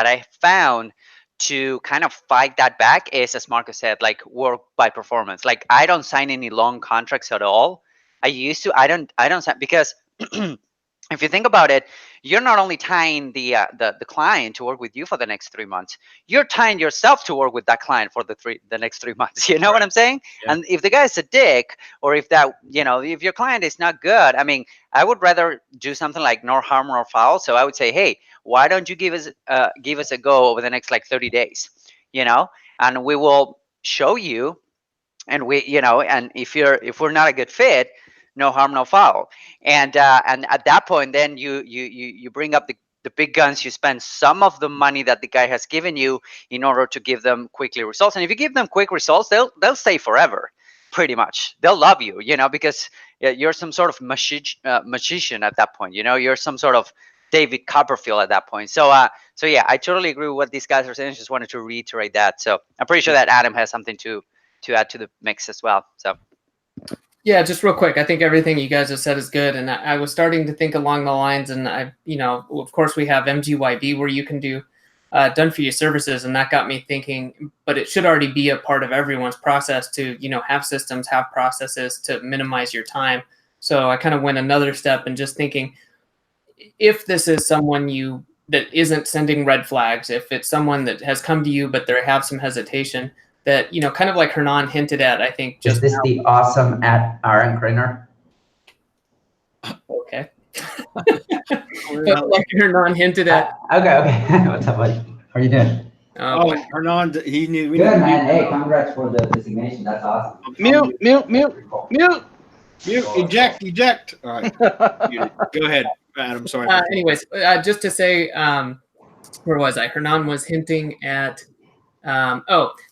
Speaker 1: I found to kind of fight that back is, as Marco said, like work by performance. Like I don't sign any long contracts at all. I used to. I don't sign because if you think about it, you're not only tying the client to work with you for the next 3 months, you're tying yourself to work with that client for the next 3 months. You know what I'm saying?
Speaker 2: Yeah.
Speaker 1: And if the guy's a dick, or if that, if your client is not good, I mean, I would rather do something like no harm, no foul. So I would say, hey, why don't you give us a go over the next like 30 days, and we will show you, and and if we're not a good fit, no harm, no foul. And at that point, then you bring up the big guns. You spend some of the money that the guy has given you in order to give them quickly results. And if you give them quick results, they'll stay forever. Pretty much, they'll love you, because you're some sort of magician at that point. You're some sort of David Copperfield at that point. So yeah, I totally agree with what these guys are saying. Just wanted to reiterate that. So I'm pretty sure that Adam has something to add to the mix as well. So
Speaker 3: yeah, just real quick, I think everything you guys have said is good, and I was starting to think along the lines, and of course we have MGYB where you can do done for you services, and that got me thinking, but it should already be a part of everyone's process to have systems, have processes to minimize your time. So I kind of went another step and just thinking, if this is someone that isn't sending red flags, if it's someone that has come to you but they have some hesitation, that kind of like Hernan hinted at, I think. Just
Speaker 6: is this the awesome at Aaron Griner?
Speaker 3: Okay. Like Hernan hinted at.
Speaker 6: Okay. What's up, buddy? How are you doing?
Speaker 2: Oh, Hernan, he knew.
Speaker 6: Good, man. Hey, congrats for the designation. That's awesome.
Speaker 5: Mute.
Speaker 2: Eject. All right. Go ahead, Adam. Sorry.
Speaker 3: Anyways, just to say, where was I? Hernan was hinting at,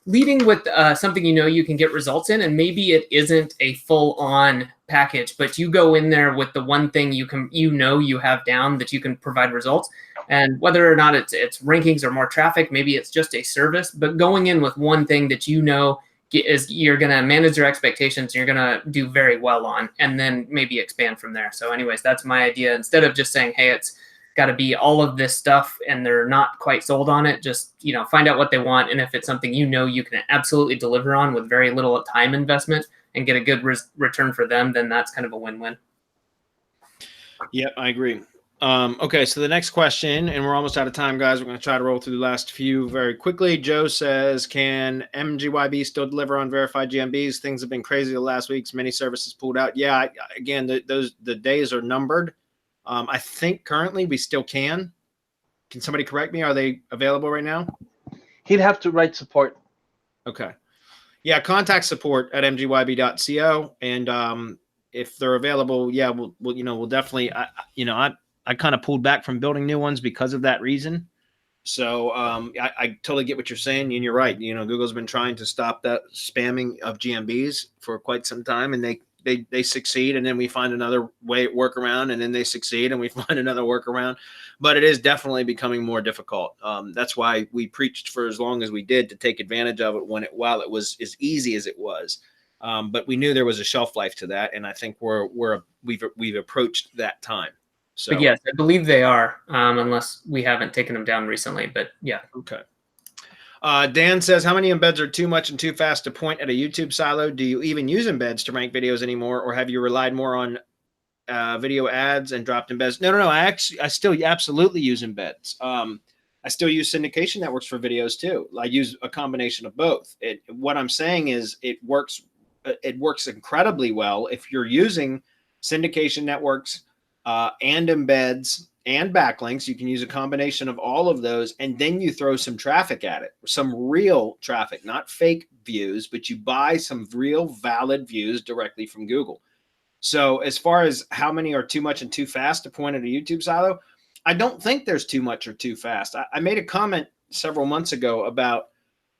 Speaker 3: leading with something you can get results in, and maybe it isn't a full-on package, but you go in there with the one thing you have down that you can provide results, and whether or not it's rankings or more traffic, maybe it's just a service, but going in with one thing that is you're going to manage your expectations, you're going to do very well on, and then maybe expand from there. So anyways, that's my idea. Instead of just saying, hey, it's got to be all of this stuff and they're not quite sold on it, just find out what they want, and if it's something you can absolutely deliver on with very little time investment and get a good return for them, then that's kind of a win-win.
Speaker 2: Yep, I agree. Okay, so the next question, and we're almost out of time, guys. We're going to try to roll through the last few very quickly. Joe says, can MGYB still deliver on verified GMBs? Things have been crazy the last weeks. Many services pulled out. Yeah, again, the days are numbered. I think currently we still can. Can somebody correct me? Are they available right now?
Speaker 5: He'd have to write support.
Speaker 2: Okay. Yeah, contact support at mgyb.co, and if they're available, yeah, we'll definitely. I kind of pulled back from building new ones because of that reason. So I totally get what you're saying, and you're right. Google's been trying to stop that spamming of GMBs for quite some time, and they succeed, and then we find another workaround, and then they succeed, and we find another workaround. But it is definitely becoming more difficult. That's why we preached for as long as we did to take advantage of it while it was as easy as it was. But we knew there was a shelf life to that, and I think we've approached that time. So
Speaker 3: but yes, I believe they are, unless we haven't taken them down recently. But yeah.
Speaker 2: Okay. Dan says, how many embeds are too much and too fast to point at a YouTube silo? Do you even use embeds to rank videos anymore, or have you relied more on video ads and dropped embeds? No. I still absolutely use embeds. I still use syndication networks for videos too. I use a combination of both. What I'm saying is it works incredibly well if you're using syndication networks and embeds and backlinks. You can use a combination of all of those, and then you throw some traffic at it, some real traffic, not fake views, but you buy some real valid views directly from Google. So as far as how many are too much and too fast to point at a YouTube silo, I don't think there's too much or too fast. I made a comment several months ago about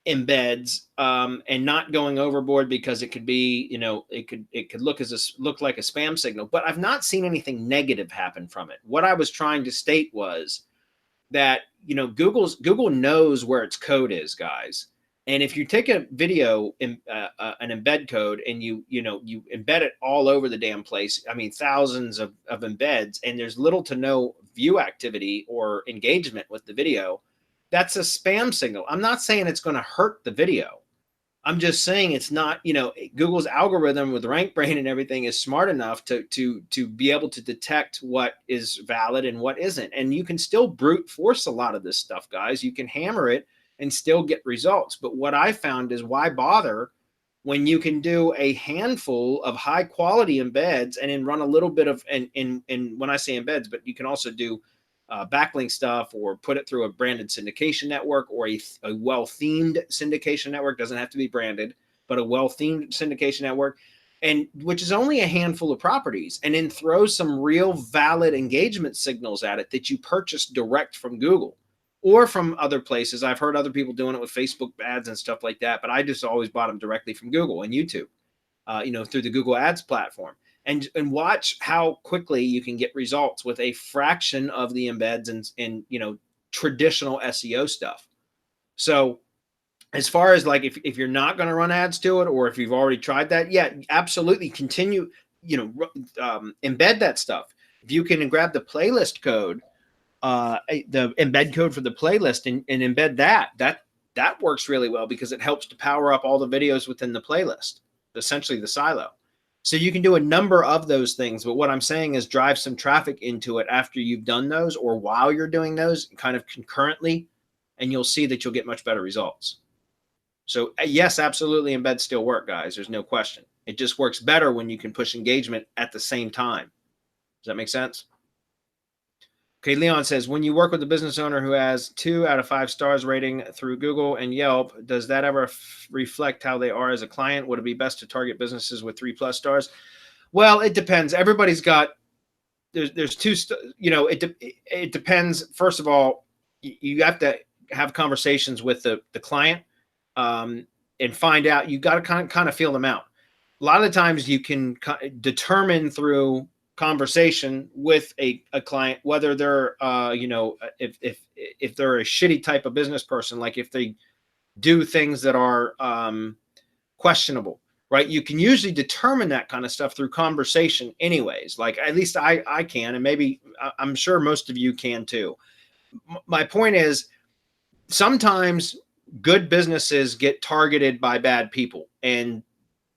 Speaker 2: embeds and not going overboard because it could be, you know, it could look like a spam signal, but I've not seen anything negative happen from it. What I was trying to state was that, you know, Google knows where its code is, guys. And if you take a video, an embed code, and you embed it all over the damn place, I mean, thousands of embeds, and there's little to no view activity or engagement with the video, that's a spam signal. I'm not saying it's going to hurt the video. I'm just saying it's not, you know, Google's algorithm with rank brain and everything is smart enough to be able to detect what is valid and what isn't. And you can still brute force a lot of this stuff, guys. You can hammer it and still get results. But what I found is, why bother when you can do a handful of high quality embeds and then run a little bit of, and when I say embeds, but you can also do backlink stuff, or put it through a branded syndication network, or a well-themed syndication network. Doesn't have to be branded, but a well-themed syndication network, and which is only a handful of properties, and then throw some real valid engagement signals at it that you purchase direct from Google or from other places. I've heard other people doing it with Facebook ads and stuff like that, but I just always bought them directly from Google and YouTube, you know, through the Google Ads platform. And watch how quickly you can get results with a fraction of the embeds and you know, traditional SEO stuff. So as far as like, if you're not going to run ads to it, or if you've already tried that, yeah, absolutely continue, you know, embed that stuff. If you can grab the playlist code, the embed code for the playlist, and embed that works really well, because it helps to power up all the videos within the playlist, essentially the silo. So you can do a number of those things, but what I'm saying is drive some traffic into it after you've done those, or while you're doing those, kind of concurrently, and you'll see that you'll get much better results. So yes, absolutely, embeds still work, guys. There's no question. It just works better when you can push engagement at the same time. Does that make sense? Okay, Leon says, when you work with a business owner who has 2 out of 5 stars rating through Google and Yelp, does that ever reflect how they are as a client? Would it be best to target businesses with 3+ stars? Well, it depends. Everybody's got, there's 2, you know, it depends. First of all, you have to have conversations with the client and find out, you got to kind of feel them out. A lot of the times you can determine through conversation with a client whether they're you know, if they're a shitty type of business person, like if they do things that are questionable, right? You can usually determine that kind of stuff through conversation anyways. Like, at least I can, and maybe I'm sure most of you can too. My point is, sometimes good businesses get targeted by bad people, and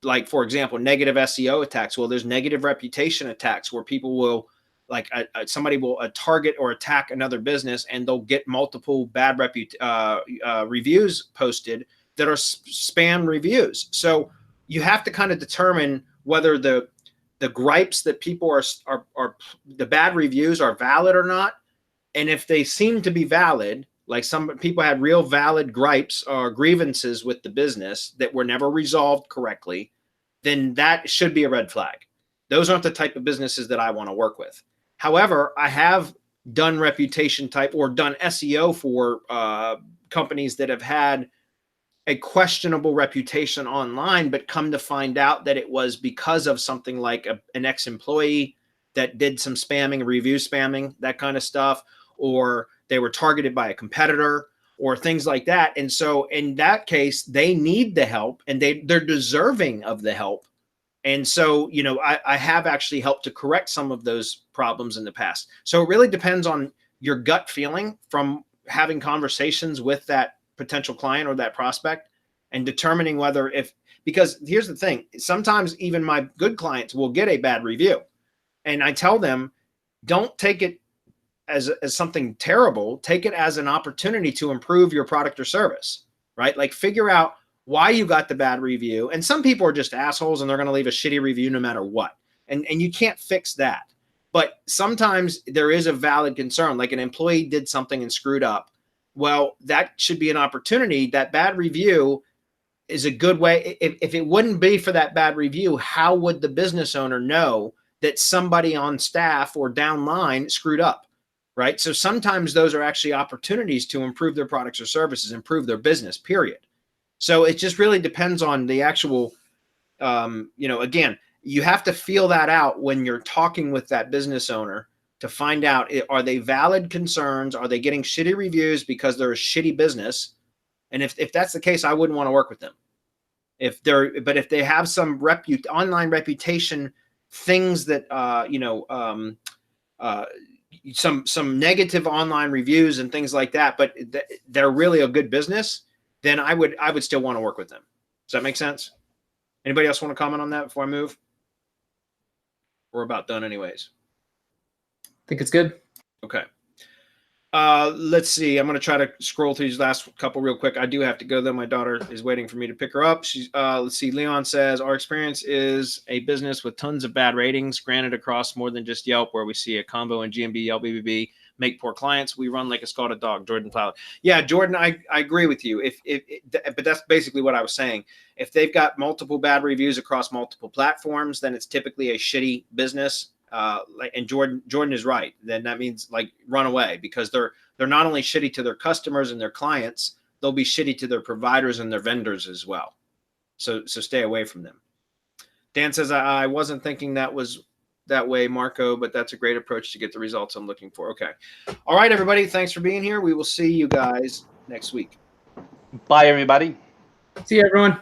Speaker 2: like, for example, negative SEO attacks. Well, there's negative reputation attacks where people will, like, somebody will target or attack another business, and they'll get multiple bad reviews posted that are spam reviews. So you have to kind of determine whether the gripes that people are the bad reviews are valid or not. And if they seem to be valid, like some people had real valid gripes or grievances with the business that were never resolved correctly, then that should be a red flag. Those aren't the type of businesses that I want to work with. However, I have done reputation type or done SEO for companies that have had a questionable reputation online, but come to find out that it was because of something like an ex-employee that did some spamming, review spamming, that kind of stuff, or they were targeted by a competitor, or things like that. And so in that case, they need the help, and they're deserving of the help. And so, you know, I have actually helped to correct some of those problems in the past. So it really depends on your gut feeling from having conversations with that potential client or that prospect, and determining whether because here's the thing, sometimes even my good clients will get a bad review, and I tell them, don't take it as something terrible. Take it as an opportunity to improve your product or service, right? Like, figure out why you got the bad review. And some people are just assholes, and they're going to leave a shitty review no matter what. And you can't fix that. But sometimes there is a valid concern, like an employee did something and screwed up. Well, that should be an opportunity. That bad review is a good way. If it wouldn't be for that bad review, how would the business owner know that somebody on staff or downline screwed up, right? So sometimes those are actually opportunities to improve their products or services, improve their business, period. So it just really depends on the actual, again, you have to feel that out when you're talking with that business owner to find out, are they valid concerns? Are they getting shitty reviews because they're a shitty business? And if that's the case, I wouldn't want to work with them. But if they have some online reputation things that some negative online reviews and things like that, but they're really a good business, then I would still want to work with them. Does that make sense? Anybody else want to comment on that before I move? We're about done anyways.
Speaker 3: I think it's good.
Speaker 2: Okay. Let's see. I'm going to try to scroll through these last couple real quick. I do have to go though. My daughter is waiting for me to pick her up. She's let's see. Leon says, our experience is a business with tons of bad ratings, granted across more than just Yelp, where we see a combo in GMB, Yelp, BBB, make poor clients. We run like a scalded dog. Jordan Plowed. Yeah, Jordan, I agree with you. But that's basically what I was saying. If they've got multiple bad reviews across multiple platforms, then it's typically a shitty business. And Jordan is right. Then that means like run away, because they're not only shitty to their customers and their clients, they'll be shitty to their providers and their vendors as well. So stay away from them. Dan says, I wasn't thinking that was that way, Marco, but that's a great approach to get the results I'm looking for. Okay. All right, everybody. Thanks for being here. We will see you guys next week.
Speaker 5: Bye, everybody.
Speaker 3: See you, everyone.